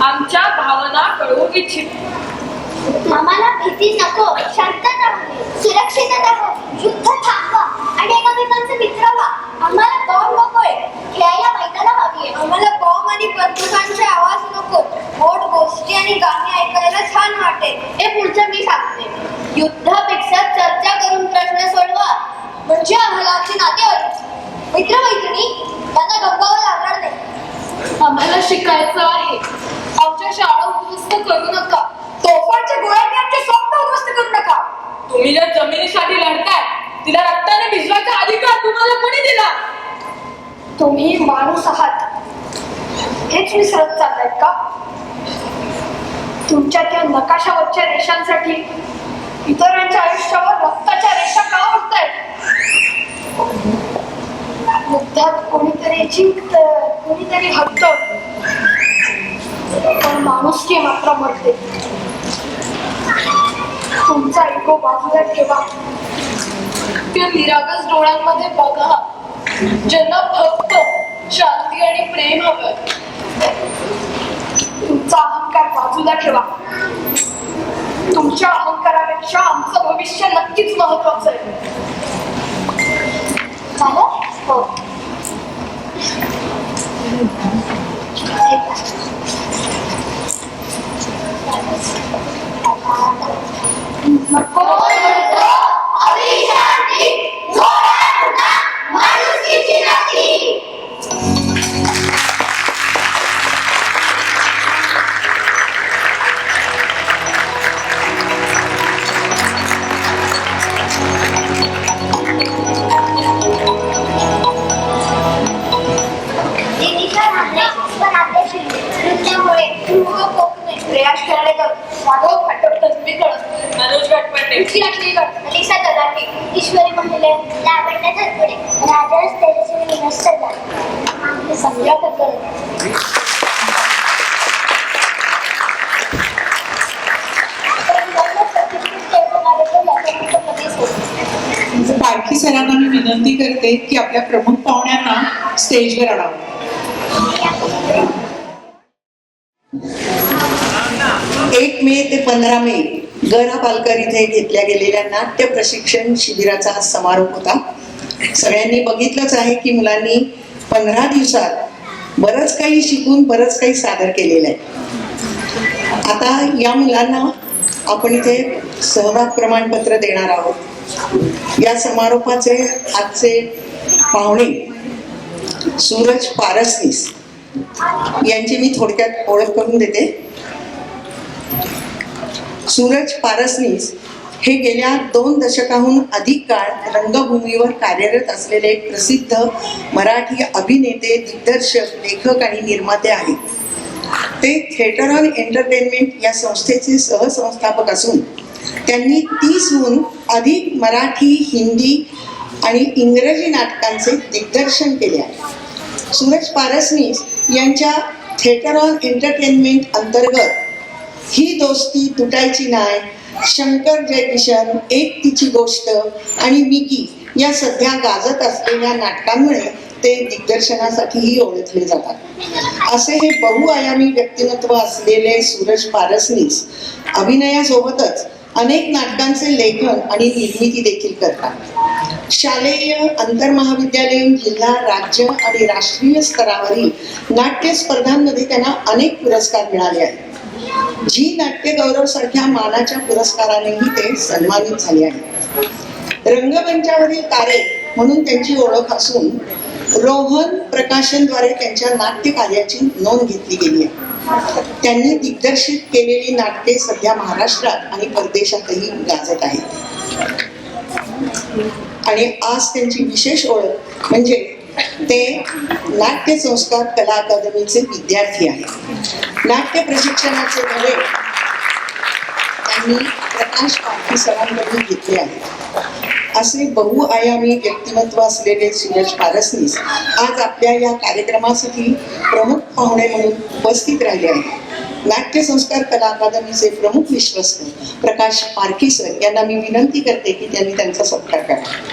आमच्या भावना कळवू इच्छितो. आम्हाला भीती नको, शांतता हवी, सुरक्षितता हवी, युद्ध थांबवा आणि एकमेकांचे मित्र व्हा. आम्हाला बॉम्ब नकोय, खेळायला मैदानं हवी आहे. आम्हाला बॉम्ब आणि बंदुकांचे आवाज नको. गोड गोष्टी आणि गाणी ऐकायला छान वाटेल. हे पुढचं मी सांगते. युद्धापेक्षा चर्चा करून प्रश्न सोडवा, म्हणजे आम्हाला आमचे नातेवाईक मित्रमैत्रिणी त्यांना गमवावं लागणार नाही. आम्हाला शिकायचं आहे. आमच्या शाळा उद्ध्वस्त करू नका. तोफांच्या गोळ्यांनी आमचे स्वप्न उद्ध्वस्त करू नका. तुम्ही ज्या जमिनीसाठी लढताय तिला रक्ताने भिजवायचा अधिकार तुम्हाला कोणी दिला? तुम्ही माणूस आहात हेच विसरत चाललात का? तुमच्या त्या नकाशावरच्या रेषांसाठी इतरांच्या आयुष्यावर रक्ताच्या रेषा का ओढतायत? युद्धात कोणीतरी जिंकत, कोणीतरी हरत, पण माणुसकी मात्र मरते. तुमचा इगो बाजूला ठेवा. त्या निरागस डोळ्यांमध्ये बघा, ज्यांना फक्त शांती आणि प्रेम हवं. तुमचा अहंकार बाजूला ठेवा. तुमच्या अहंकारापेक्षा आमचं भविष्य नक्कीच महत्वाचं आहे. झालं? हो. करते. ती आठवीकडे अलिशा तलाठी, ईश्वरी महिले, लावण्य धरपुडे, राजस तेजस्वी विनस्तर आपले संग्रह करतो. पारखी सरांना मी विनंती करते की आपल्या प्रमुख पाहुण्यांना स्टेजवर आणावं. 1 मे ते 15 मे गरा पालकर इथे घेतल्या गेलेल्या नाट्य प्रशिक्षण शिबिराचा हा समारोप होता. सगळ्यांनी बघितलंच आहे की मुलांनी 15 दिवसात बरंच काही शिकून बरंच काही सादर केलेलं आहे. आता या मुलांना आपण इथे सहभाग प्रमाणपत्र देणार आहोत. या समारोपाचे आजचे पाहुणे सूरज पारसनीस यांची मी थोडक्यात ओळख करून देते. सूरज पारसनीस हे गेल्या 2 दशकाहून अधिक काळ रंगभूमीवर कार्यरत असलेले एक प्रसिद्ध मराठी अभिनेते, दिग्दर्शक, लेखक आणि निर्माते आहेत. ते थिएटर ऑन एंटरटेनमेंट या संस्थेचे सहसंस्थापक असून त्यांनी 30हून अधिक मराठी, हिंदी आणि इंग्रजी नाटकांचे दिग्दर्शन केले आहे. सूरज पारसनीस यांच्या थिएटर ऑन एंटरटेनमेंट अंतर्गत ही दोस्ती तुटायची नाही, शंकर जयकिशन, एक तिची गोष्ट आणि मिकी या सध्या गाजत असलेल्या नाटकांमुळे ते दिग्दर्शनासाठीही ओळखले जातात. असे हे बहुआयामी व्यक्तिमत्व असलेले सूरज पारसनीस अभिनयासोबतच अनेक नाटकांचे लेखन आणि निर्मिती देखील करतात. शालेय, आंतरमहाविद्यालयीन, जिल्हा, राज्य आणि राष्ट्रीय स्तरावरील नाट्य स्पर्धांमध्ये त्यांना अनेक पुरस्कार मिळाले आहेत. जी नाट्य गौरव सारख्या मानाच्या पुरस्कारानेही ते सन्मानित झाले आहेत. रंगमंचावरील तारे म्हणून त्यांची ओळख असून रोहन प्रकाशनद्वारे त्यांच्या नाट्य कार्याची नोंद घेतली गेली आहे. त्यांनी दिग्दर्शित केलेली नाटके सध्या महाराष्ट्रात आणि परदेशातही गाजत आहेत. आणि आज त्यांची विशेष ओळख म्हणजे ते नाट्य संस्कार कला अकादमीचे विद्यार्थी आहेत. नाट्य प्रशिक्षणाचे धडे त्यांनी प्रकाश पारखी सरांकडून घेतले आहेत. असे बहुआयामी व्यक्तिमत्व असलेले सूरज पारसनीस आज आपल्या या कार्यक्रमासाठी प्रमुख पाहुणे म्हणून उपस्थित राहिले आहेत. नाट्य संस्कार कला अकादमीचे प्रमुख विश्वस्त प्रकाश पारखी सर यांना मी विनंती करते की त्यांनी त्यांचा सत्कार करावा.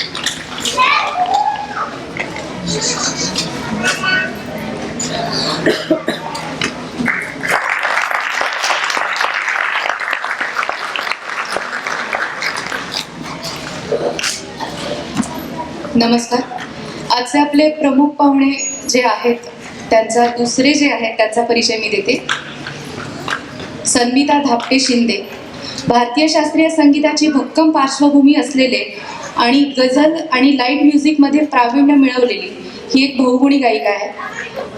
नमस्कार. आजचे आपले प्रमुख पाहुणे जे आहेत दुसरे जे आहेत त्यांचा परिचय मी देते. सन्मिता धापटे शिंदे भारतीय शास्त्रीय संगीताची भक्कम पार्श्वभूमी असलेले आणि गझल आणि लाईट म्युझिकमध्ये प्रावीण्य मिळवलेली ही एक बहुगुणी गायिका आहे.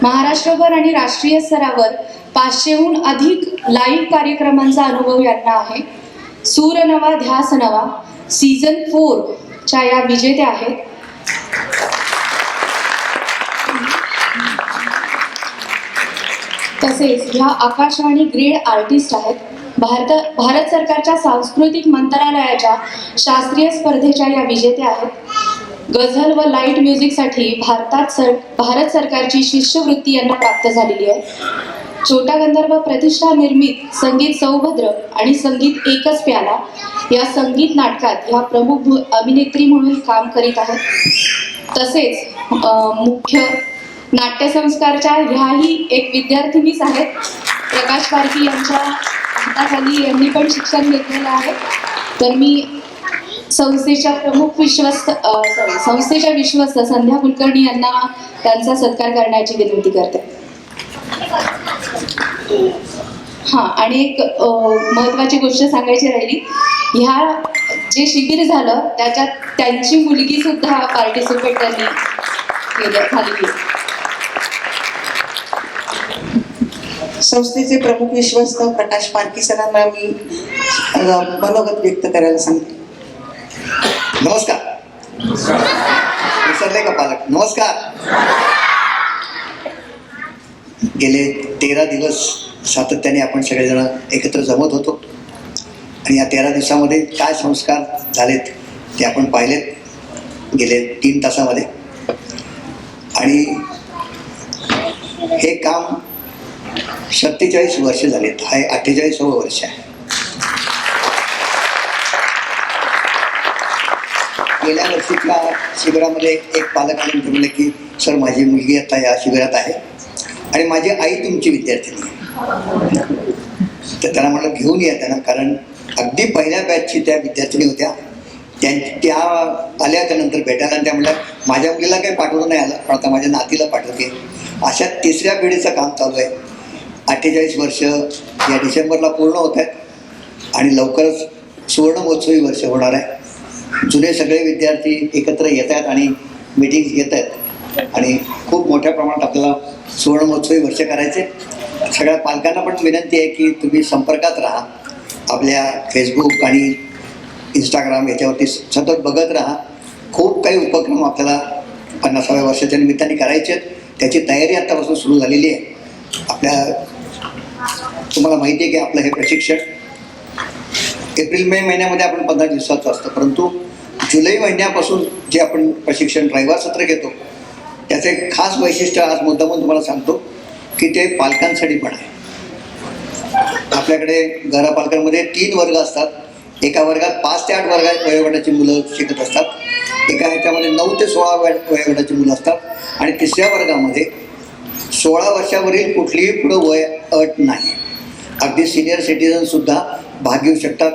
महाराष्ट्रभर आणि राष्ट्रीय स्तरावर 500हून अधिक लाईव्ह कार्यक्रमांचा अनुभव यांना आहे. सूर नवा ध्यास नवा सीझन 4च्या या विजेत्या आहेत. तसेच ह्या आकाशवाणी ग्रेड आर्टिस्ट आहेत. भारत सरकारच्या सांस्कृतिक मंत्रालयाच्या शास्त्रीय स्पर्धेच्या या विजेत्या आहेत. गझल व लाईट म्युझिकसाठी भारत सरकारची शिष्यवृत्ती यांना प्राप्त झालेली आहे. छोटा गंधर्व प्रतिष्ठा निर्मित संगीत सौभद्र आणि संगीत एकच प्याला या संगीत नाटकात ह्या प्रमुख अभिनेत्री म्हणून काम करीत आहेत. तसेच मुख्य नाट्यसंस्कारच्या ह्याही एक विद्यार्थिनीच आहेत. प्रकाश पारखी यांच्या हाताखाली यांनी पण शिक्षण घेतलेलं आहे. तर मी संस्थेच्या विश्वस्त संध्या कुलकर्णी यांना त्यांचा सत्कार करण्याची विनंती करते. हां, आणि एक महत्त्वाची गोष्ट सांगायची राहिली. ह्या जे शिबिर झालं त्याच्यात त्यांची मुलगी सुद्धा पार्टिसिपेट झालेली आहे. संस्थेचे प्रमुख विश्वस्त प्रकाश पारखी सरांना मी मनोगत व्यक्त करायला सांगते. नमस्कार. विसरले का पालक? नमस्कार. गेले 13 दिवस सातत्याने आपण सगळेजण एकत्र जमत होतो. आणि या 13 दिवसामध्ये काय संस्कार झालेत ते आपण पाहिलेत गेले 3 तासामध्ये. आणि हे काम 47 वर्ष झालेत. हा 48वं वर्ष आहे. गेल्या वर्षीच्या शिबिरामध्ये एक पालकाने म्हटलं की सर माझी मुलगी आता या शिबिरात आहे आणि माझी आई तुमची विद्यार्थिनी आहे. तर त्यांना म्हटलं घेऊन या त्यांना, कारण अगदी पहिल्या बॅचची त्या विद्यार्थिनी होत्या. त्या आल्या नंतर भेटायला आणि त्या म्हटल्या माझ्या मुलीला काही पाठवलं नाही आलं, पण आता माझ्या नातीला पाठवते. अशा 3ऱ्या पिढीचं काम चालू आहे. 48 वर्ष या डिसेंबरला पूर्ण होत आहेत आणि लवकरच सुवर्ण महोत्सवी वर्ष होणार आहे. जुने सगळे विद्यार्थी एकत्र येत आहेत आणि मीटिंग्स घेत आहेत आणि खूप मोठ्या प्रमाणात आपल्याला सुवर्ण महोत्सवी वर्ष करायचे. सगळ्या पालकांना पण विनंती आहे की तुम्ही संपर्कात राहा. आपल्या फेसबुक आणि इंस्टाग्राम याच्यावरती सतत बघत राहा. खूप काही उपक्रम आपल्याला 50व्या वर्षाच्या निमित्ताने करायचे आहेत. त्याची तयारी आत्तापासून सुरू झालेली आहे. तुम्हाला माहिती आहे की आपलं हे प्रशिक्षण एप्रिल मे महिन्यामध्ये आपण 15 दिवसाचं असतं, परंतु जुलै महिन्यापासून जे आपण प्रशिक्षण रविवार सत्र घेतो त्याचं एक खास वैशिष्ट्य आज मुद्दामून तुम्हाला सांगतो की ते पालकांसाठी पण आहे. आपल्याकडे घरापालकांमध्ये 3 वर्ग असतात. एका वर्गात 5 ते 8 वयोगटाची मुलं शिकत असतात. एका ह्याच्यामध्ये 9 ते 16 वयोगटाची मुलं असतात आणि 3ऱ्या वर्गामध्ये 16 वर्षावरील कुठलीही पुढं वय अट नाही. अगदी सिनियर सिटीजनसुद्धा भाग घेऊ शकतात.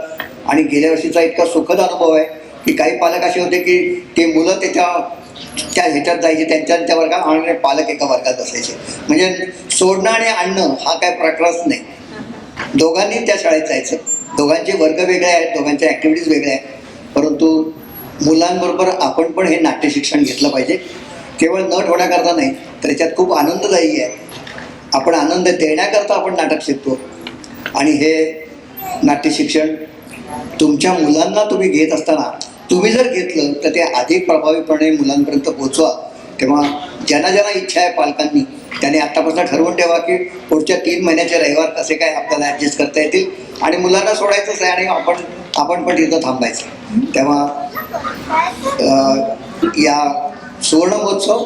आणि गेल्या वर्षीचा इतका सुखद अनुभव आहे की काही पालक असे होते की ते मुलं त्या ह्याच्यात जायचे, त्यांच्या त्या वर्गात आणि पालक एका वर्गात बसायचे. म्हणजे सोडणं आणि आणणं हा काय प्रकारच नाही. दोघांनी त्या शाळेत जायचं. दोघांचे वर्ग वेगळे आहेत, दोघांच्या ॲक्टिव्हिटीज वेगळ्या आहेत, परंतु मुलांबरोबर आपण पण हे नाट्य शिक्षण घेतलं पाहिजे. केवळ नट होण्याकरता नाही तर याच्यात खूप आनंददायी आहे. आपण आनंद देण्याकरता आपण नाटक शिकतो आणि हे नाट्य शिक्षण तुमच्या मुलांना तुम्ही घेत असताना तुम्ही जर घेतलं तर ते अधिक प्रभावीपणे मुलांपर्यंत पोहोचवा. तेव्हा ज्यांना ज्यांना इच्छा आहे पालकांनी त्यांनी आत्तापासून ठरवून ठेवा की पुढच्या 3 महिन्याचे रविवार कसे काय आपल्याला ॲडजस्ट करता येतील आणि मुलांना सोडायचंच आहे आणि आपण पण तिथं थांबायचं. तेव्हा या सुवर्ण महोत्सव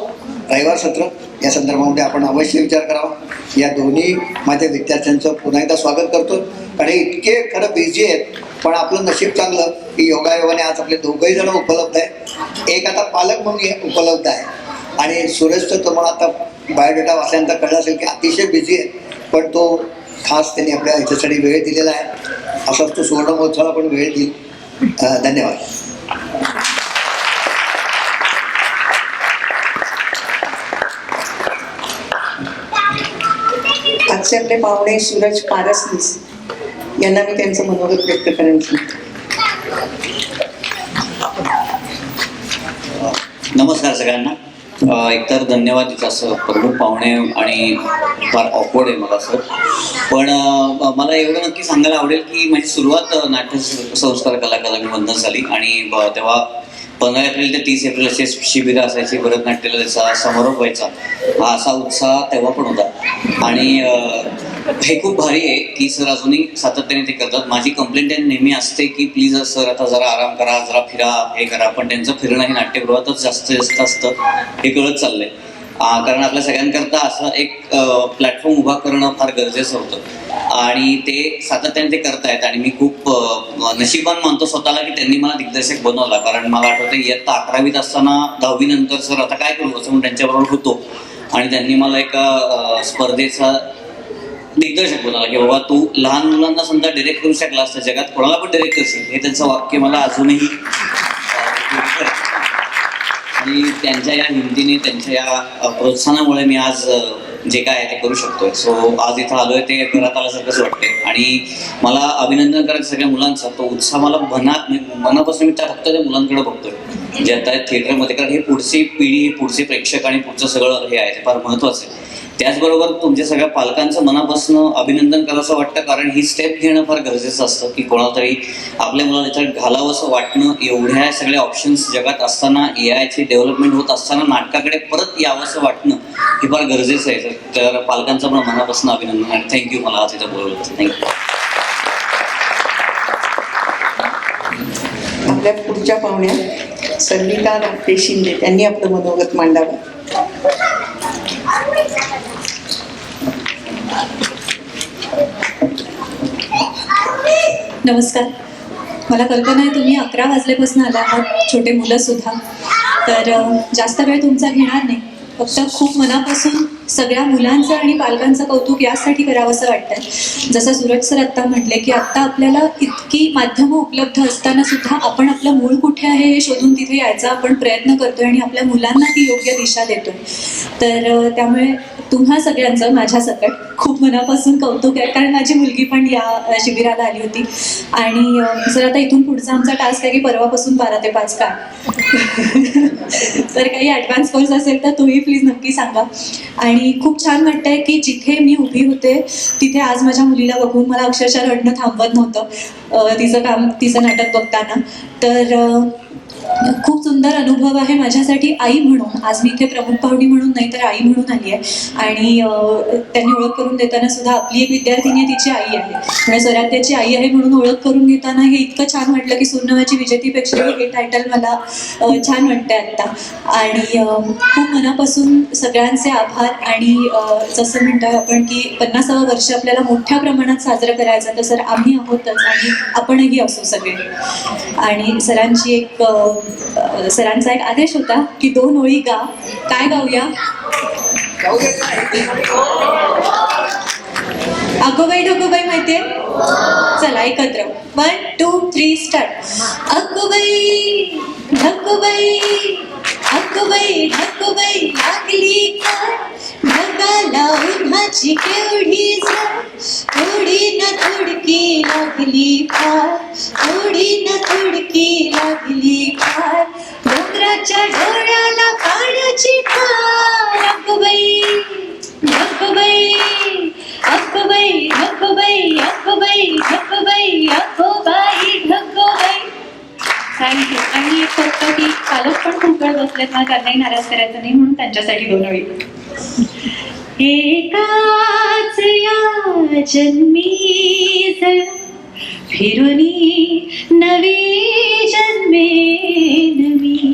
रविवार सत्र या संदर्भामध्ये आपण अवश्य विचार करावा. या दोन्ही माझ्या विद्यार्थ्यांचं पुन्हा एकदा स्वागत करतो. कारण इतके खरं बिझी आहेत, पण आपलं नशीब चांगलं की योगायोगाने आज आपले दोघंही जण उपलब्ध आहेत. एक आता पालक म्हणून उपलब्ध आहे आणि सुरेशचं तुम्हाला आता बायोडेटा वाचल्यानंतर कळलं असेल की अतिशय बिझी आहे, पण तो खास त्यांनी आपल्या ह्याच्यासाठी वेळ दिलेला आहे. असाच तो सुवर्ण महोत्सवाला पण वेळ देईल. धन्यवाद. आजचे आपले पाहुणे सूरज पारसनीस यांना मी त्यांचं मनोगत व्यक्त करायचं. नमस्कार सगळ्यांना. एकतर धन्यवाद तिचं असं प्रमुख पाहुणे आणि फार ऑकवर्ड आहे मला सर, पण मला एवढं नक्की सांगायला आवडेल की माझी सुरुवात नाट्य संस्कार कलाकारांनी बंधन झाली आणि तेव्हा 15 एप्रिल ते 30 एप्रिल असे शिबिरं असायची. भरतनाट्याला त्याचा समारोप व्हायचा. हा असा उत्साह तेव्हा पण होता आणि हे खूप भारी आहे की सर अजूनही सातत्याने ते करतात. माझी कंप्लेंट नेहमी असते की प्लीज सर आता जरा आराम करा, जरा फिरा, हे करा, पण त्यांचं फिरणं हे नाट्यगृहातच जास्त असतं हे कळत चाललंय. कारण आपल्या सगळ्यांकरता असं एक प्लॅटफॉर्म उभा करणं फार गरजेचं होतं आणि ते सातत्याने ते करतायत आणि मी खूप नशिबान मानतो स्वतःला की त्यांनी मला दिग्दर्शक बनवला. कारण मला आठवतं इयत्ता 11वीत असताना 10वी नंतर सर आता काय करू असं म्हणून त्यांच्याबरोबर होतो आणि त्यांनी मला एका स्पर्धेचा दिग्दर्शक बनवला की बाबा तू लहान मुलांना समजा डिरेक्ट करू शकला असता, जगात कोणाला पण डिरेक्ट करशील, हे त्यांचं वाक्य मला अजूनही आणि त्यांच्या या हिमतीने त्यांच्या या प्रोत्साहनामुळे मी आज जे काय आहे ते करू शकतोय. सो आज इथं आलोय ते घरात आल्यासारखंच वाटतंय आणि मला अभिनंदन करायचं सगळ्या मुलांचा. तो उत्साह मला मनापासून मी फक्त त्या मुलांकडे बघतोय जे आता थिएटरमध्ये, कारण हे पुढची पिढी, पुढचे प्रेक्षक आणि पुढचं सगळं हे आहे ते फार महत्वाचं आहे. त्याचबरोबर तुमच्या सगळ्या पालकांचं मनापासून अभिनंदन करावंसं वाटतं, कारण ही स्टेप घेणं फार गरजेचं असतं की कोणाला तरी आपल्या मुलाला त्याच्यात घालावंसं वाटणं. एवढ्या सगळ्या ऑप्शन्स जगात असताना, AI ची डेव्हलपमेंट होत असताना नाटकाकडे परत यावंसं वाटणं हे फार गरजेचं आहे. तर पालकांचं पण मनापासून अभिनंदन आणि थँक्यू मला आज इथं बोलवलं. थँक्यू. आपल्या पुढच्या पाहुण्या संगीता नाट्ये शिंदे त्यांनी आपलं मनोगत मांडावं. नमस्कार. मला कल्पना आहे तुम्ही 11 वाजल्यापासून आला आहात, छोटे मुलं सुद्धा. तर जास्त वेळ तुमचा घेणार नाही. फक्त खूप मनापासून सगळ्या मुलांचं आणि पालकांचं कौतुक यासाठी करावं असं वाटतं. जसं सूरज सर आत्ता म्हटले की आत्ता आपल्याला इतकी माध्यमं उपलब्ध असताना सुद्धा आपण आपलं मूळ कुठे आहे हे शोधून तिथे यायचा आपण प्रयत्न करतोय आणि आपल्या मुलांना ती योग्य दिशा देतोय. तर त्यामुळे तुम्हा सगळ्यांचं माझ्या सकट खूप मनापासून कौतुक आहे, कारण माझी मुलगी पण या शिबिराला आली होती. आणि सर आता इथून पुढचा आमचा टास्क आहे की परवापासून 12 ते 5 का तर काही ॲडव्हान्स कोर्स असेल तर तोही प्लीज नक्की सांगा. आणि खूप छान वाटतंय की जिथे मी उभी होते तिथे आज माझ्या मुलीला बघून मला अक्षरशः रडणं थांबवत नव्हतं तिचं नाटक बघताना. तर खूप सुंदर अनुभव आहे माझ्यासाठी आई म्हणून. आज मी इथे प्रमुख पाहुणी म्हणून नाही तर आई म्हणून आली आहे. आणि त्यांनी ओळख करून देताना सुद्धा आपली एक विद्यार्थिनी आहे, तिची आई आहे, म्हणजे स्वराज्याची आई आहे म्हणून ओळख करून घेताना हे इतकं छान वाटलं की सूरनावाची विजेतीपेक्षा हे टायटल मला छान वाटतंय आत्ता. आणि खूप मनापासून सगळ्यांचे आभार. आणि जसं म्हणतोय आपण की 50वं वर्ष आपल्याला मोठ्या प्रमाणात साजरं करायचं, तर सर आम्ही आहोतच आणि आपणही असू सगळे. आणि सरांचा एक आदेश होता की 2 ओळी गा. काय गाऊया? अगोबाई ढगोबाई माहितीये? चला एकत्र 1 2 3 स्टार्ट. अगोबाई ढगोबाई अगोबाई ढगोबाई लागली ढगाला उन्हाची केवढी झाड, थोडी ना थोडकी लागली फार, थोडी ना थोडकी लागली फार, डोंगराच्या डोळ्याला पाण्याची धार. अगोबाई ढगोबाई अगोबाई ढगोबाई अगोबाई ढगोबाई अगोबाई ढगोबाई. थँक्यू. आणि एक फक्त की पालक पण खूप वेळ बसलेत, मला त्यांनाही नाराज करायचं नाही म्हणून त्यांच्यासाठी 2 ओळी. एकाच या जन्मी जण फिरुनी नवी जन्मेन मी,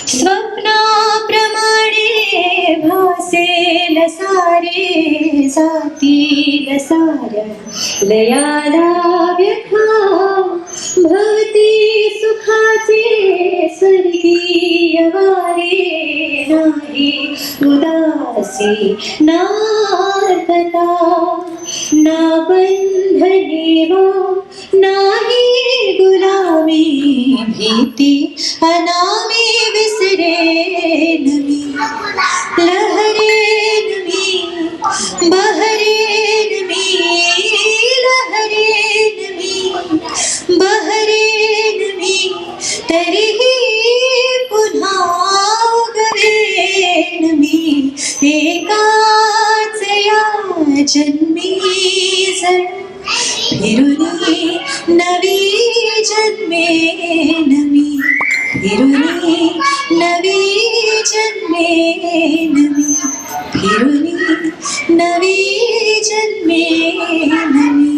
स्वप्नाप्रमाणे भासेल सारे, जातील साऱ्या लयाला व्यथा, भवती सुखाचे स्वर्गीय वारे, नाही उदासी नार्दता, ना बंधने वा नाही गुलामी, भीती अनामी विसरेन मी, लहरेन मी बहरेन मी, लहरेन मी बहरेन मी, तरीही पुन्हा उगवेन मी. एकाच या जन्मी जण फिरुनी नवी जन्मेन मी, फिरुनी नवी जन्मेन मी, फिरुनी नवी जन्मेन मी.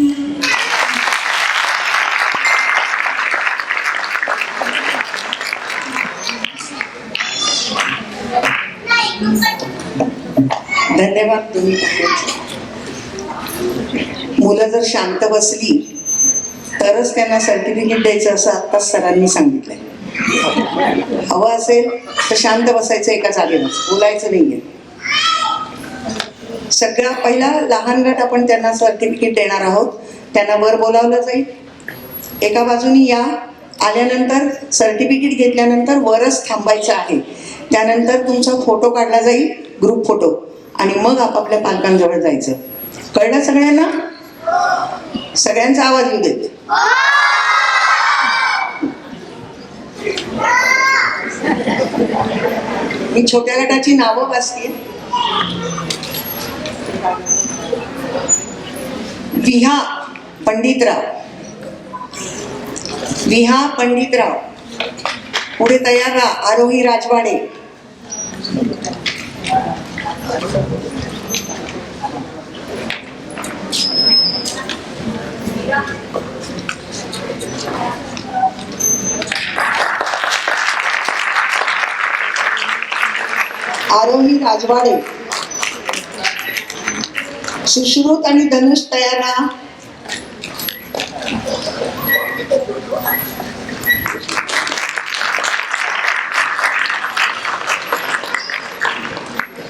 धन्यवाद तुम्ही. मुलं जर शांत बसली तरच त्यांना सर्टिफिकेट द्यायचं असं आत्ताच सरांनी सांगितलंय. हवं असेल तर शांत बसायचं, एका जागेवर बोलायचं नाहीये. सगळा पहिला लहान गट आपण त्यांना सर्टिफिकेट देणार आहोत. त्यांना वर बोलावलं जाईल, एका बाजूनी या, आल्यानंतर सर्टिफिकेट घेतल्यानंतर वरच थांबायचं आहे. त्यानंतर तुमचा फोटो काढला जाईल, ग्रुप फोटो, आणि मग आपापल्या पालकांजवळ जायचं. कळलं सगळ्यांना? सगळ्यांचा आवाज येऊ देत. मी छोट्या गटाची नावं वाचते. विहा पंडितराव, विहा पंडितराव. पुढे तयार राहा. आरोही राजवाडे, आरोही राजवाडे, सुश्रुत आणि धनुष तयार राहा.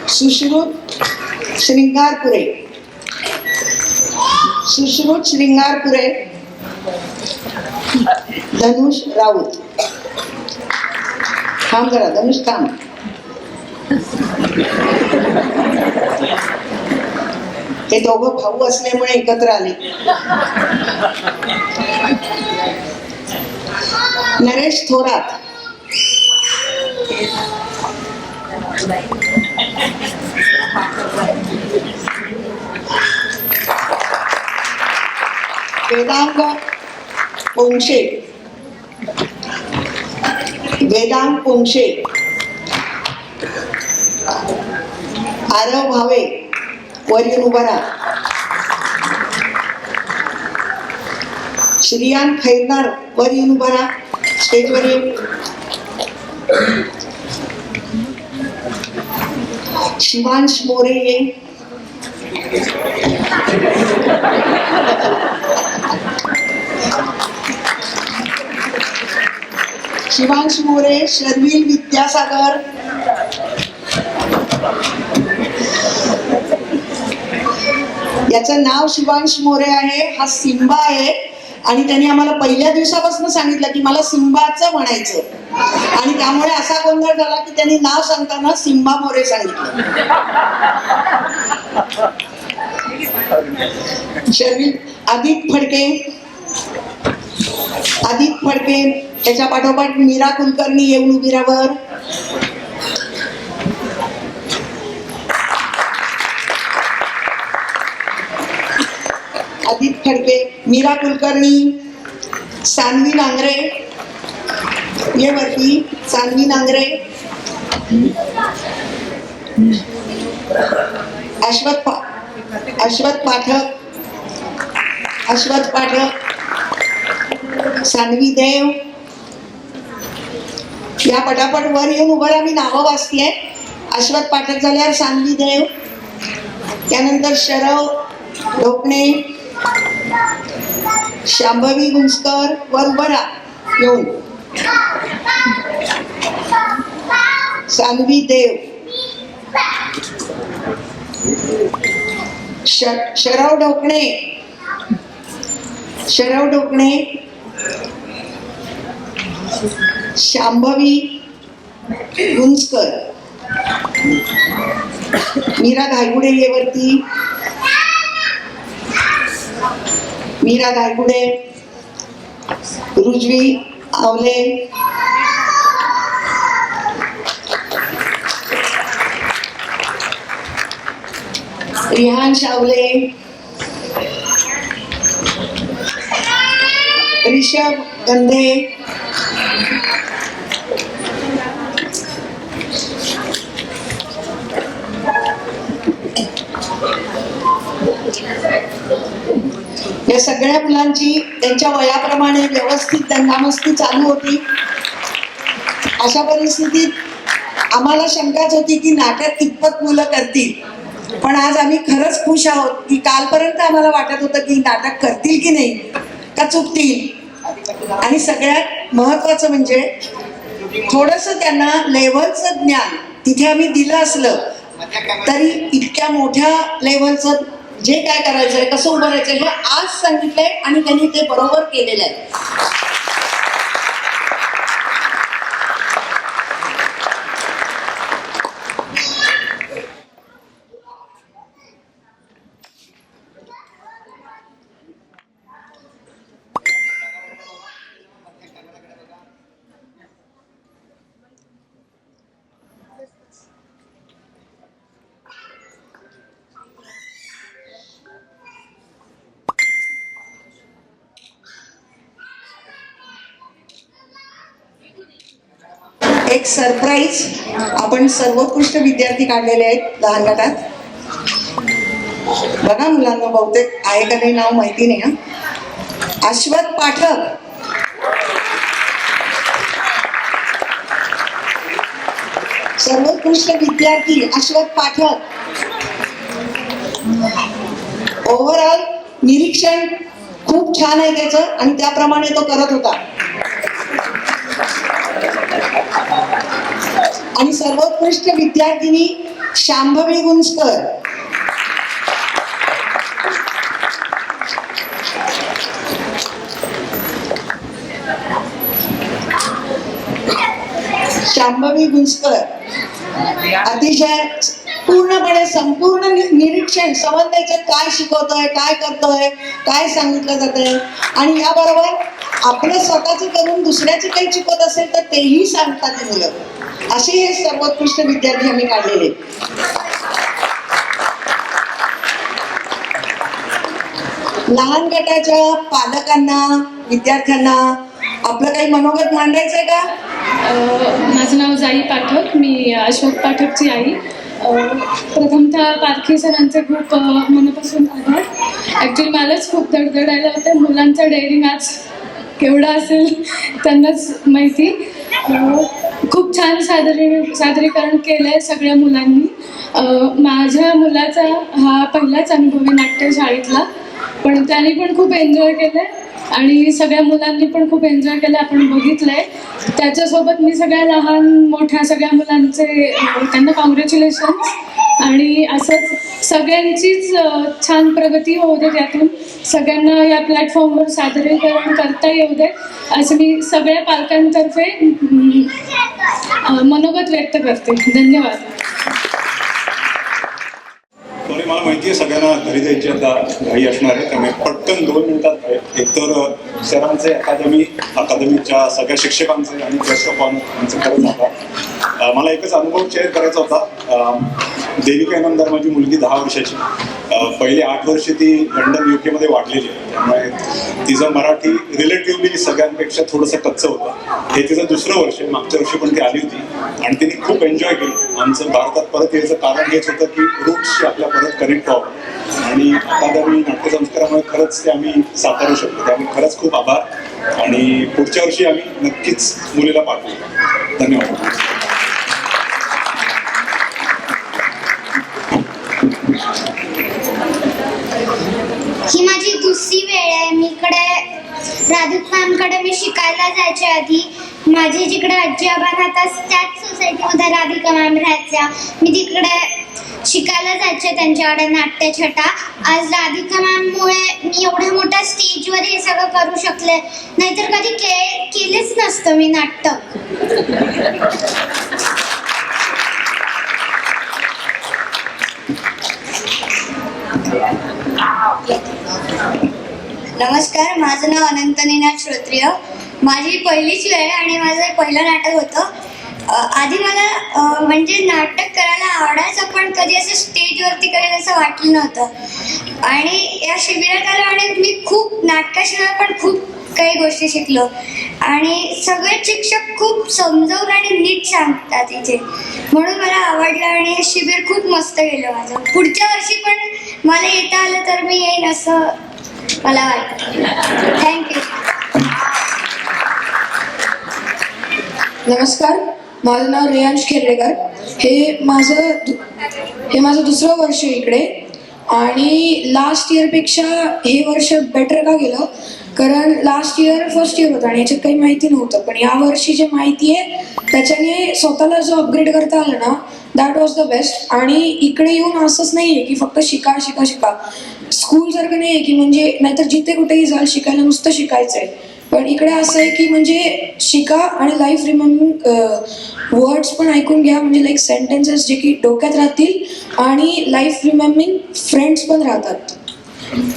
सुश्रुत श्रृंगारपुरे, सुश्रुत श्रृंगारपुरे, धनुष राऊत. थांब जरा धनुष थांब. हे दोघं भाऊ असल्यामुळे एकत्र आले. नरेश थोरात, वेदांग पोंक्षे, वेदांग पोंक्षे, आरव भावे वर येऊन उभा राहा. श्रियान खैरनार वर येऊन उभा राहा. स्टेजवर ये. शिवांश मोरे ये. शिवांश मोरे, शर्विल विद्यासागर, याचं नाव शिवांश मोरे आहे. हा सिम्बा आहे आणि त्यांनी आम्हाला पहिल्या दिवसापासून सांगितलं की मला सिम्बाचं म्हणायचं आणि त्यामुळे असा गोंधळ झाला की त्यांनी नाव सांगताना सिम्बा मोरे सांगितलं. शर्विल आदित फडके, आदित फडके, त्याच्या पाठोपाठ मीरा कुलकर्णी येऊन उभी राहावर. आदित फडके, मीरा कुलकर्णी, सानवी नांगरे ये वरती. सानवी नांगरे, अश्वत पाठक, अश्वत पाठक, सानवी देव. या पटापट वर येऊन उभं राहा. मी नावं वाचतेय. अश्वत पाठक झाल्यावर सानवी देव, त्यानंतर शरव ढोकणे, शांभवी गुंजकर वर उभं राहा येऊन. सानवी देव, शरव ढोकणे, शरव ढोकणे, शांभवी गुंजकर, मीरा धायगुडे ये वरती. मीरा धायगुडे, रुजवी आवले, रिहान शावले, ऋषभ गंधे, या सगळ्या मुलांची त्यांच्या वयाप्रमाणे व्यवस्थित दंगामस्ती चालू होती. अशा परिस्थितीत आम्हाला शंकाच होती की नाटक कितपत मुलं करतील, पण आज आम्ही खरंच खुश आहोत की कालपर्यंत आम्हाला वाटत होतं की नाटक करतील की नाही का चुकतील. आणि सगळ्यात महत्वाचं म्हणजे थोडंसं त्यांना लेव्हलचं ज्ञान तिथे आम्ही दिलं असलं तरी इतक्या मोठ्या लेव्हलचं जे काय करायचंय, कसं उभं राहायचं हे आज सांगितलंय आणि त्यांनी ते बरोबर केलेलं आहे. एक सरप्राईज आपण सर्वोत्कृष्ट विद्यार्थी काढलेले आहेत लहान गटात. बघा मुलांना बहुतेक आहे का नाही नाव माहिती नाही. हा अश्वत पाठक, सर्वोत्कृष्ट विद्यार्थी अश्वथ पाठक. ओव्हरऑल निरीक्षण खूप छान आहे त्याचं आणि त्याप्रमाणे तो करत होता. आणि सर्वोत्कृष्ट विद्यार्थिनी शांभवी गुंजकर. शांभवी गुंजकर अतिशय पूर्णपणे संपूर्ण निरीक्षण संबंध त्याच्यात काय शिकवतोय, काय करतोय, काय सांगितलं जातंय आणि याबरोबर आपलं स्वतःच करून दुसऱ्याचं काही चुकत असेल तर तेही सांगतात मुलं. असे हे सर्वोत्कृष्ट विद्यार्थी आम्ही काढलेले. लहान गटाच्या पालकांना, विद्यार्थ्यांना आपलं काही मनोगत मांडायचंय का? माझं नाव जाई पाठक, मी अशोक पाठकची आई. प्रथमतः पारखी सरांचे खूप मनापासून आभार. ॲक्च्युली मलाच खूप धडधडायला होतं. मुलांचं डेअरिंग आज केवढं असेल त्यांनाच माहिती. खूप छान सादरीकरण केलं आहे सगळ्या मुलांनी. माझ्या मुलाचा हा पहिलाच अनुभव आहे नाट्यशाळेतला, पण त्यांनी पण खूप एन्जॉय केलं आहे आणि सगळ्या मुलांनी पण खूप एन्जॉय केलं. आपण बघितलं आहे. त्याच्यासोबत मी सगळ्या लहान मोठ्या सगळ्या मुलांचे त्यांना कॉंग्रॅच्युलेशन्स. आणि असंच सगळ्यांचीच छान प्रगती होऊ दे, त्यातून सगळ्यांना या प्लॅटफॉर्मवर सादरीकरण करता येऊ दे असं मी सगळ्या पालकांतर्फे मनोगत व्यक्त करते. धन्यवाद. मला माहिती आहे सगळ्यांना घरी जायची आता घाई असणार आहे, त्यामुळे पटकन 2 मिनिटात एकतर सरांचे अकादमीच्या सगळ्या शिक्षकांचे आणि दर्शकांचे खरंच आता मला एकच अनुभव शेअर करायचा होता. देविका नंदर माझी मुलगी 10 वर्षाची. पहिले 8 वर्ष ती लंडन UK मध्ये वाढलेली आहे, त्यामुळे तिचं मराठी रिलेटिव्हली सगळ्यांपेक्षा थोडंसं कच्चं होतं. हे तिचं 2रं वर्ष आहे. मागच्या वर्षी पण ती आली होती आणि तिने खूप एन्जॉय केलं. आमचं भारतात परत यायचं कारण हेच होतं की रूट्सशी आपल्या परत कनेक्ट व्हावं आणि अकादमी नाट्यसंस्कारामुळे खरंच ते आम्ही साकारू शकतो. त्यामुळे खरंच खूप आभार आणि पुढच्या वर्षी आम्ही नक्कीच मुलीला पाठवू. धन्यवाद. ही माझी 2री वेळ आहे. मी इकडे राधिका मॅमकडे मी शिकायला जायचे आधी. माझे जिकडे आजी आबा राहतात त्याच सोसायटीमध्ये राधिका मॅम राहायच्या. मी तिकडे शिकायला जायचे त्यांच्याकडे नाट्यछटा. आज राधिका मॅममुळे मी एवढ्या मोठ्या स्टेजवर हे सगळं करू शकले, नाहीतर कधी केलेच नसतं मी नाटक. नमस्कार, माझं नाव अनंत निनाद श्रोत्रिय. माझी पहिलीच वेळ आहे आणि माझं पहिलं नाटक होतं. आधी मला म्हणजे नाटक करायला आवडायचं, पण कधी असं स्टेजवरती करेल असं वाटलं नव्हतं. आणि या शिबिरात आलं आणि मी खूप नाटकाशिवाय पण खूप काही गोष्टी शिकलो. आणि सगळे शिक्षक खूप समजावून आणि नीट सांगतात इथे, म्हणून मला आवडलं आणि हे शिबिर खूप मस्त गेलं माझं. पुढच्या वर्षी पण मला येता आलं तर मी येईन असं मला वाटतं. थँक्यू. नमस्कार, माझं नाव रेयांश खेरडेकर. हे माझं 2रं वर्ष इकडे आणि लास्ट इयरपेक्षा हे वर्ष बेटर का गेलं, कारण लास्ट इयर फर्स्ट इयर होतं आणि याच्यात काही माहिती नव्हतं. पण यावर्षी जे माहिती आहे त्याच्याने स्वतःला जो अपग्रेड करता आलं ना, दॅट वॉज द बेस्ट. आणि इकडे येऊन असंच नाही आहे की फक्त शिका शिका शिका. स्कूलसारखं नाही आहे की म्हणजे नाहीतर जिथे कुठेही जाल शिकायला नुसतं शिकायचं आहे, पण इकडे असं आहे की म्हणजे शिका आणि लाईफ रिमेंबरिंग वर्ड्स पण ऐकून घ्या, म्हणजे लाईक सेंटेन्सेस जे की डोक्यात राहतील आणि लाईफ रिमेंबरिंग फ्रेंड्स पण राहतात.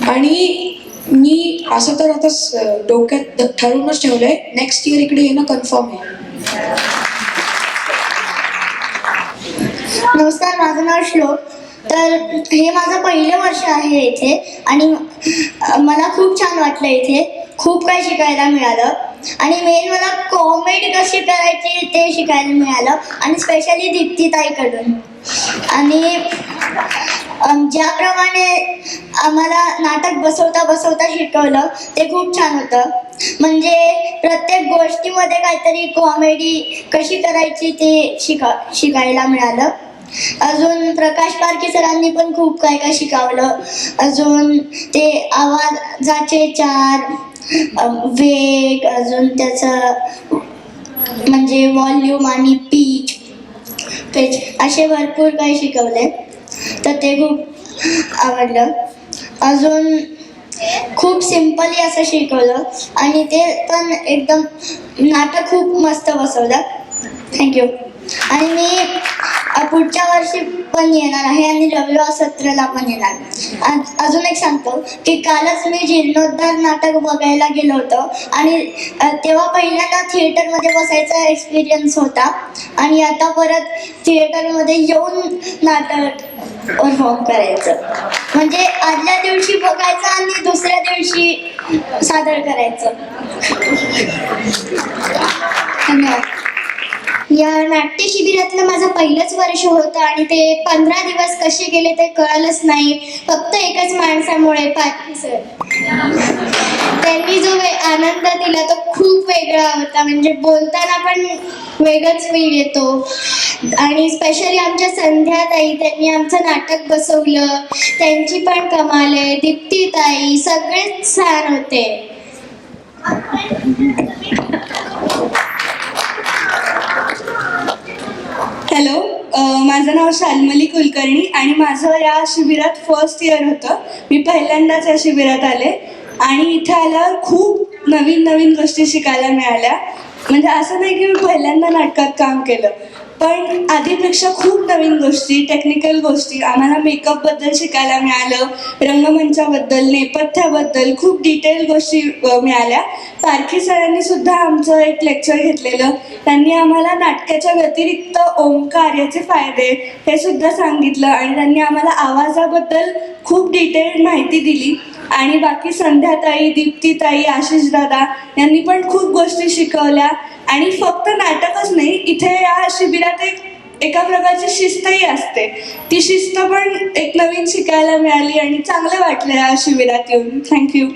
आणि मी असं तर आता डोक्यात ठरवूनच ठेवलं आहे, नेक्स्ट इयर इकडे येणं कन्फर्म आहे. नमस्कार, माझं नाव श्लोक. तर हे माझं पहिलं वर्ष आहे इथे आणि मला खूप छान वाटलं. इथे खूप काही शिकायला मिळालं आणि मेन मला कॉमेडी कशी करायची ते शिकायला मिळालं आणि स्पेशली दीप्तीताईकडून. आणि ज्याप्रमाणे आम्हाला नाटक बसवता बसवता शिकवलं ते खूप छान होतं. म्हणजे प्रत्येक गोष्टीमध्ये काहीतरी कॉमेडी कशी करायची ते शिकायला मिळालं. अजून प्रकाश पारखी सरांनी पण खूप काय काय शिकवलं. अजून ते आवाजाचे 4 वेग, अजून त्याचं म्हणजे व्हॉल्यूम आणि पीच असे भरपूर काही शिकवले, तर ते खूप आवडलं. अजून खूप सिम्पली असं शिकवलं आणि ते पण एकदम नाटक खूप मस्त बसवलं. थँक्यू. आणि मी पुढच्या वर्षी पण येणार आहे आणि रविवार सत्राला पण येणार. अजून एक सांगतो की कालच मी जीर्णोद्धार नाटक बघायला गेलो होतो आणि तेव्हा पहिल्यांदा थिएटरमध्ये बसायचा एक्सपिरियन्स होता आणि आता परत थिएटरमध्ये येऊन नाटक परफॉर्म करायचं. म्हणजे आदल्या दिवशी बघायचं आणि दुसऱ्या दिवशी सादर करायचं. धन्यवाद. या नाट्य शिबिरातलं माझं पहिलंच वर्ष होतं आणि ते 15 दिवस कसे गेले ते कळलंच नाही. फक्त एकच माणसामुळे, पारखी सर. त्यांनी जो आनंद दिला तो खूप वेगळा होता. म्हणजे बोलताना पण वेगळाच फील येतो. आणि स्पेशली आमच्या संध्याताई, त्यांनी आमचं नाटक बसवलं, त्यांची पण कमाल आहे. दीप्तीताई, सगळेच छान होते. हॅलो, माझं नाव शाल्मली कुलकर्णी आणि माझं या शिबिरात फर्स्ट इयर होतं. मी पहिल्यांदाच या शिबिरात आले आणि इथे आल्यावर खूप नवीन नवीन गोष्टी शिकायला मिळाल्या. म्हणजे असं नाही की मी पहिल्यांदा नाटकात काम केलं, पण आधीपेक्षा खूप नवीन गोष्टी, टेक्निकल गोष्टी आम्हाला मेकअपबद्दल शिकायला मिळालं, रंगमंचाबद्दल, नेपथ्याबद्दल खूप डिटेल गोष्टी मिळाल्या. पारखी सरांनी सुद्धा आमचं एक लेक्चर घेतलेलं. त्यांनी आम्हाला नाटकाच्या व्यतिरिक्त ओंकार याचे फायदे हे सुद्धा सांगितलं आणि त्यांनी आम्हाला आवाजाबद्दल खूप डिटेल माहिती दिली. आणि बाकी संध्याताई, दीप्तीताई, आशिष दादा यांनी पण खूप गोष्टी शिकवल्या. आणि फक्त नाटकच नाही, इथे या शिबिरात एका प्रकारची शिस्तही असते. ती शिस्त पण एक नवीन शिकायला मिळाली आणि चांगलं वाटलं या शिबिरात येऊन. थँक्यू.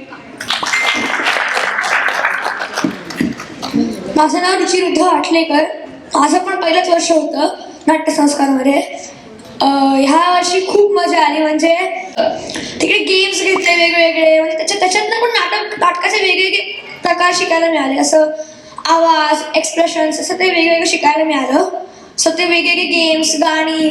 माझं नाव रुचिरुद्ध आठलेकर. माझं पण पहिलंच वर्ष होतं नाट्यसंस्कारमध्ये. ह्या वर्षी खूप मजा आली. म्हणजे तिकडे गेम्स घेतले वेगवेगळे, म्हणजे त्याच्यातनं पण नाटकाचे वेगवेगळे प्रकार शिकायला मिळाले. असं आवाज, एक्सप्रेशन्स असं ते वेगवेगळं शिकायला मिळालं. सो ते वेगवेगळे गेम्स, गाणी,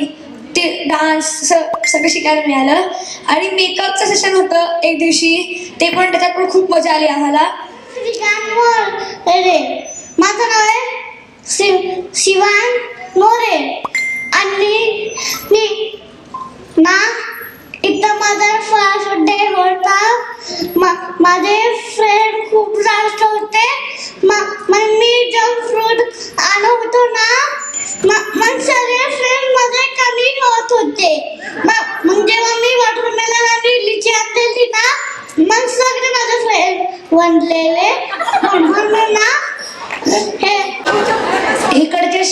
ते डान्स सगळं शिकायला मिळालं. आणि मेकअपचं सेशन होतं एक दिवशी, ते पण त्याच्यात पण खूप मजा आली आम्हाला. माझं नाव आहे शिवान मोरे आणि ना इथं माझा फर्स्ट डे होता. माझे फ्रेंड खूप जास्त होते. मग मी जंक फ्रूट आणत होतो ना, मग सगळे फ्रेंड मध्ये कमी होत होते. मग जेव्हा मी वॉटरमेलन आणि लिची आणलेली ना, मग सगळे माझे फ्रेंड बनलेले. म्हणून ना इकडच्या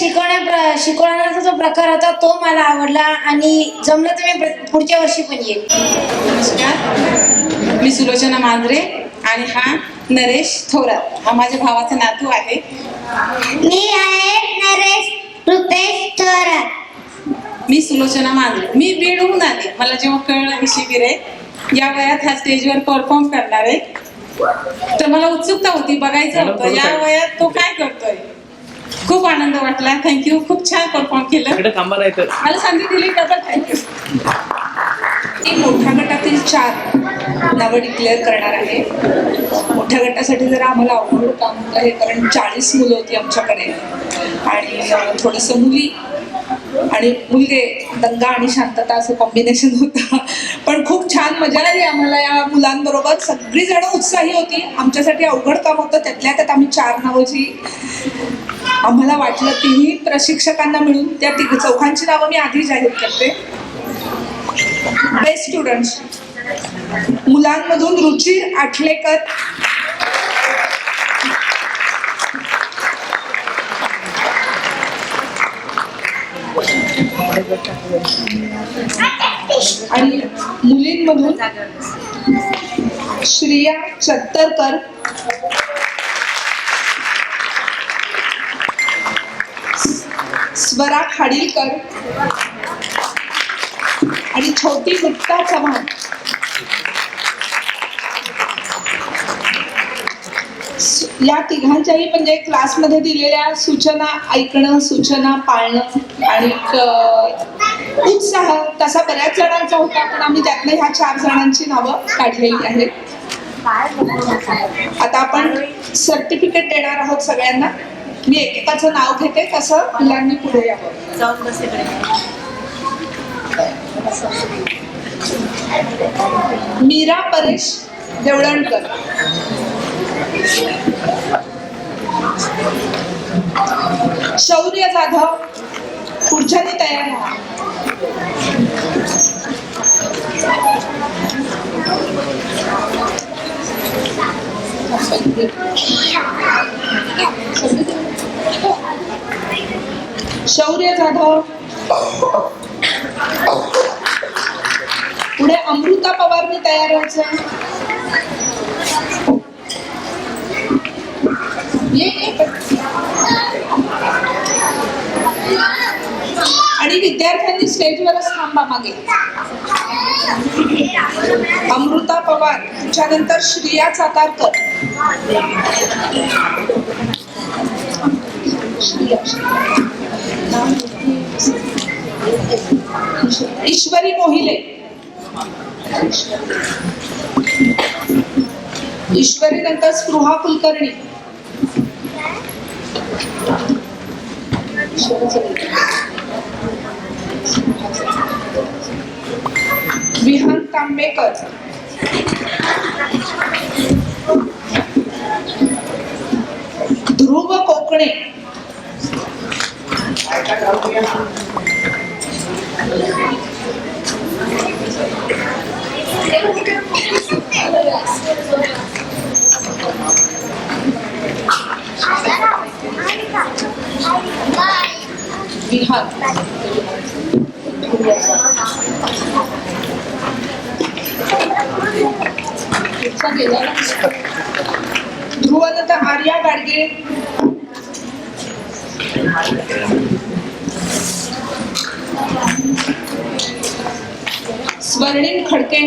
शिकवण्याचा जो प्रकार होता तो मला आवडला आणि जमलं तर मी पुढच्या वर्षी पण येईल. नमस्कार, मी सुलोचना मांजरे आणि हा नरेश थोरात, हा माझ्या भावाचा नातू आहे. मी आहे नरेश रुपेश थोरात. मी सुलोचना मांजरे. मी बीडहून आले. मला जेव्हा कळलं ही शिबिर आहे, या वयात हा स्टेजवर परफॉर्म करणार आहे, तर मला उत्सुकता होती, बघायचं होतं या वयात तो काय करतोय. खूप आनंद वाटला. थँक्यू. खूप छान परफॉर्म केलं. मला संधी दिली त्याबद्दल थँक्यू. मी मोठ्या गटातील 4 नावं डिक्लेअर करणार आहे. मोठ्या गटासाठी जरा आम्हाला अवघड काम होतं आहे, कारण 40 मुलं होती आमच्याकडे आणि थोडंसं मुली आणि मुलगे, दंगा आणि शांतता असं कॉम्बिनेशन होतं. पण खूप छान मजा आली आम्हाला या मुलांबरोबर. सगळीजण उत्साही होती. आमच्यासाठी अवघड काम होतं. त्यातल्या त्यात आम्ही 4 नावाची आम्हाला वाटलं, तिन्ही प्रशिक्षकांना मिळून त्या 4 नावं मी आधी जाहीर करते. बेस्ट स्टुडंट्स मुलांमधून रुची आठलेकर, आणि मुलींमधून श्रिया चत्तरकर, स्वरा खाडीलकर आणि छोटी मुक्ता चव्हाण. या तिघांच्याही म्हणजे क्लासमध्ये दिलेल्या सूचना ऐकणं, सूचना पाळणं आणि उत्साह तसा बऱ्याच जणांचा होता, पण आम्ही त्यातनं ह्या 4 जणांची नावं काढलेली आहेत. आता आपण सर्टिफिकेट देणार आहोत सगळ्यांना. मी एकेकाचं नाव घेते, तसं मुलांनी पुढे यावं. मीरा परेश देवळणकर, शौर्य जाधव. पुढच्यानी तयार व्हा. शौर्य जाधव. पुढे अमृता पवारनी तयार व्हायचं. आणि विद्यार्थ्यांनी स्टेजवरच थांबा मागे. अमृता पवार, त्याच्यानंतर श्रिया चातारकर. ईश्वरी मोहिले. ईश्वरी नंतर स्पृहा कुलकर्णी. विहान तांबेकर. ध्रुव कोकणे. विहान. ध्रुवनंतर आर्या गाडगे. स्वर्णिम खडके.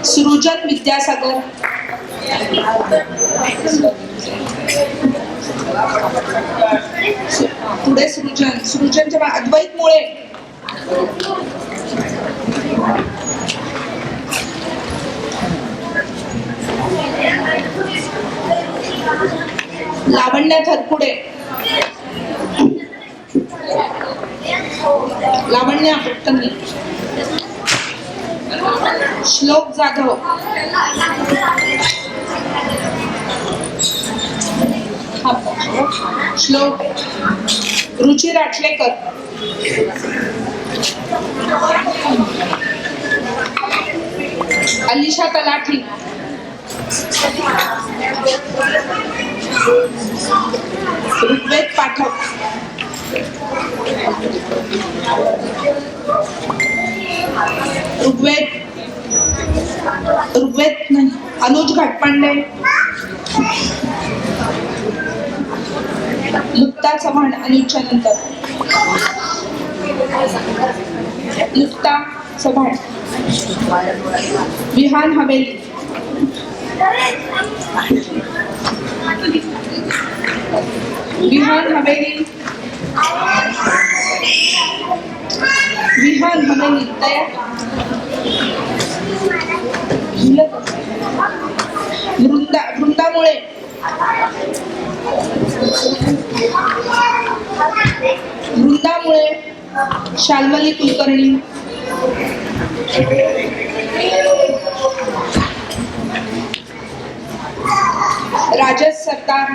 सृजन विद्यासागर. पुढे सृजनच्या अद्वैत मुळे. लावण्य थरपुडे. लावण्य भट्टनी. श्लोक जाधव. श्लोक. रुची राठलेकर. अलिशा तलाठी. ऋग्वेद पाठक. ऋग्वेद नाही. अनुज घाटपांडे. मुक्ता चव्हाण. अनुजच्या नंतर मुक्ता चव्हाण. विहान हवेली. विहान हवेली. विहान हवेली तयार. वृंदामुळे. वृंदामुळे. शाल्मली कुलकर्णी. राजस सरदार.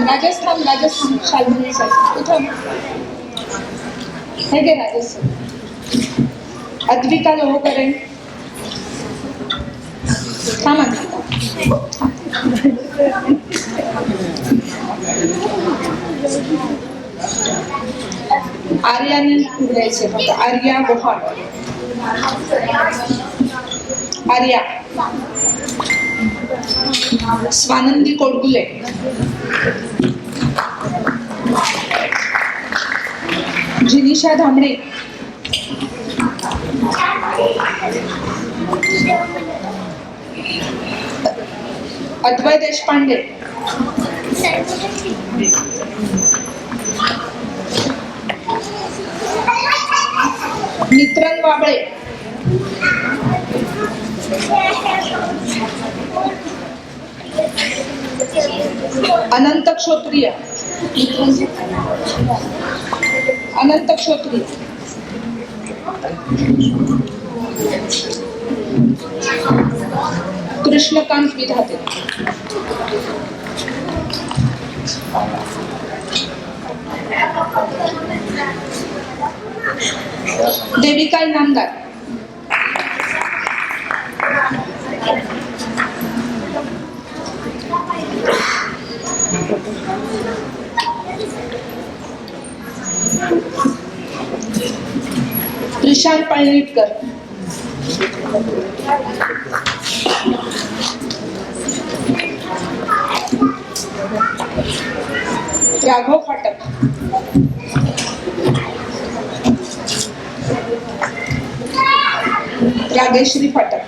राजस्थान. शाल्मली सर कुठं हे गे राजस्थान. अद्विका लोहकरे. आर्यानी घ्यायचे फक्त. आर्या गोहाड. आर्या, स्वानंदी कोडगुले, जिनिशा धामणे, अद्वय देशपांडे, नित्रन वाबळे, अनंत क्षोत्रिय, कृष्णकांत विधाते, देविका इनामदार, प्रशांत पळणीटकर, राघव फाटक, रागेश्री फाटक,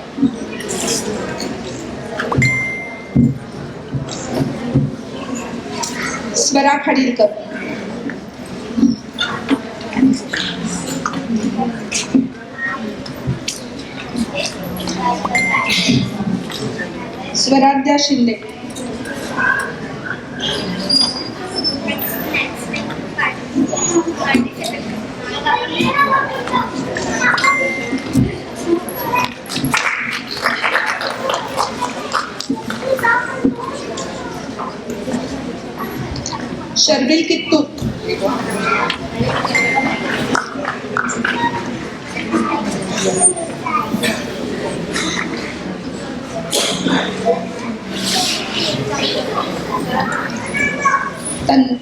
स्वरा खाडीलकर, स्वराध्या शिंदे, शर्विल कित्तू,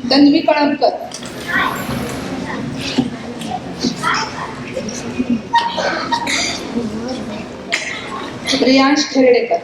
तन्वी कळमकर, प्रियांश खेरडेकर,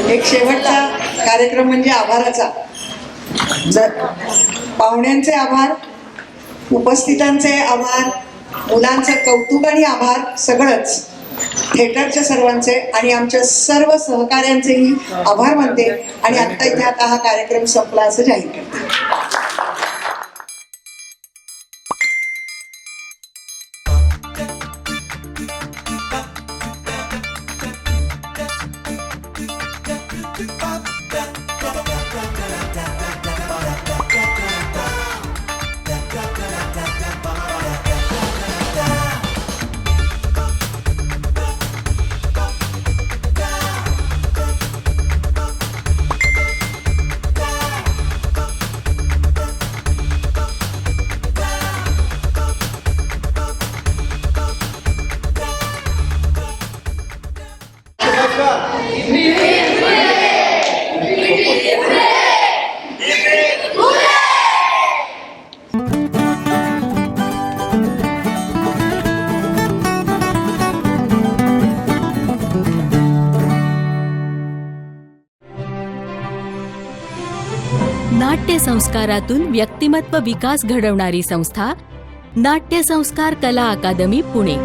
एक शेवटचा कार्यक्रम म्हणजे आभाराचा. पाहुण्यांचे आभार, उपस्थितांचे आभार, मुलांचं कौतुक आणि आभार, सगळंच थिएटरच्या सर्वांचे आणि आमच्या सर्व सहकाऱ्यांचेही आभार मानते आणि आता इथे आता हा कार्यक्रम संपला असं जाहीर करते. नाट्य संस्कारातून व्यक्तिमत्व विकास घडवणारी संस्था नाट्य संस्कार कला अकादमी पुणे.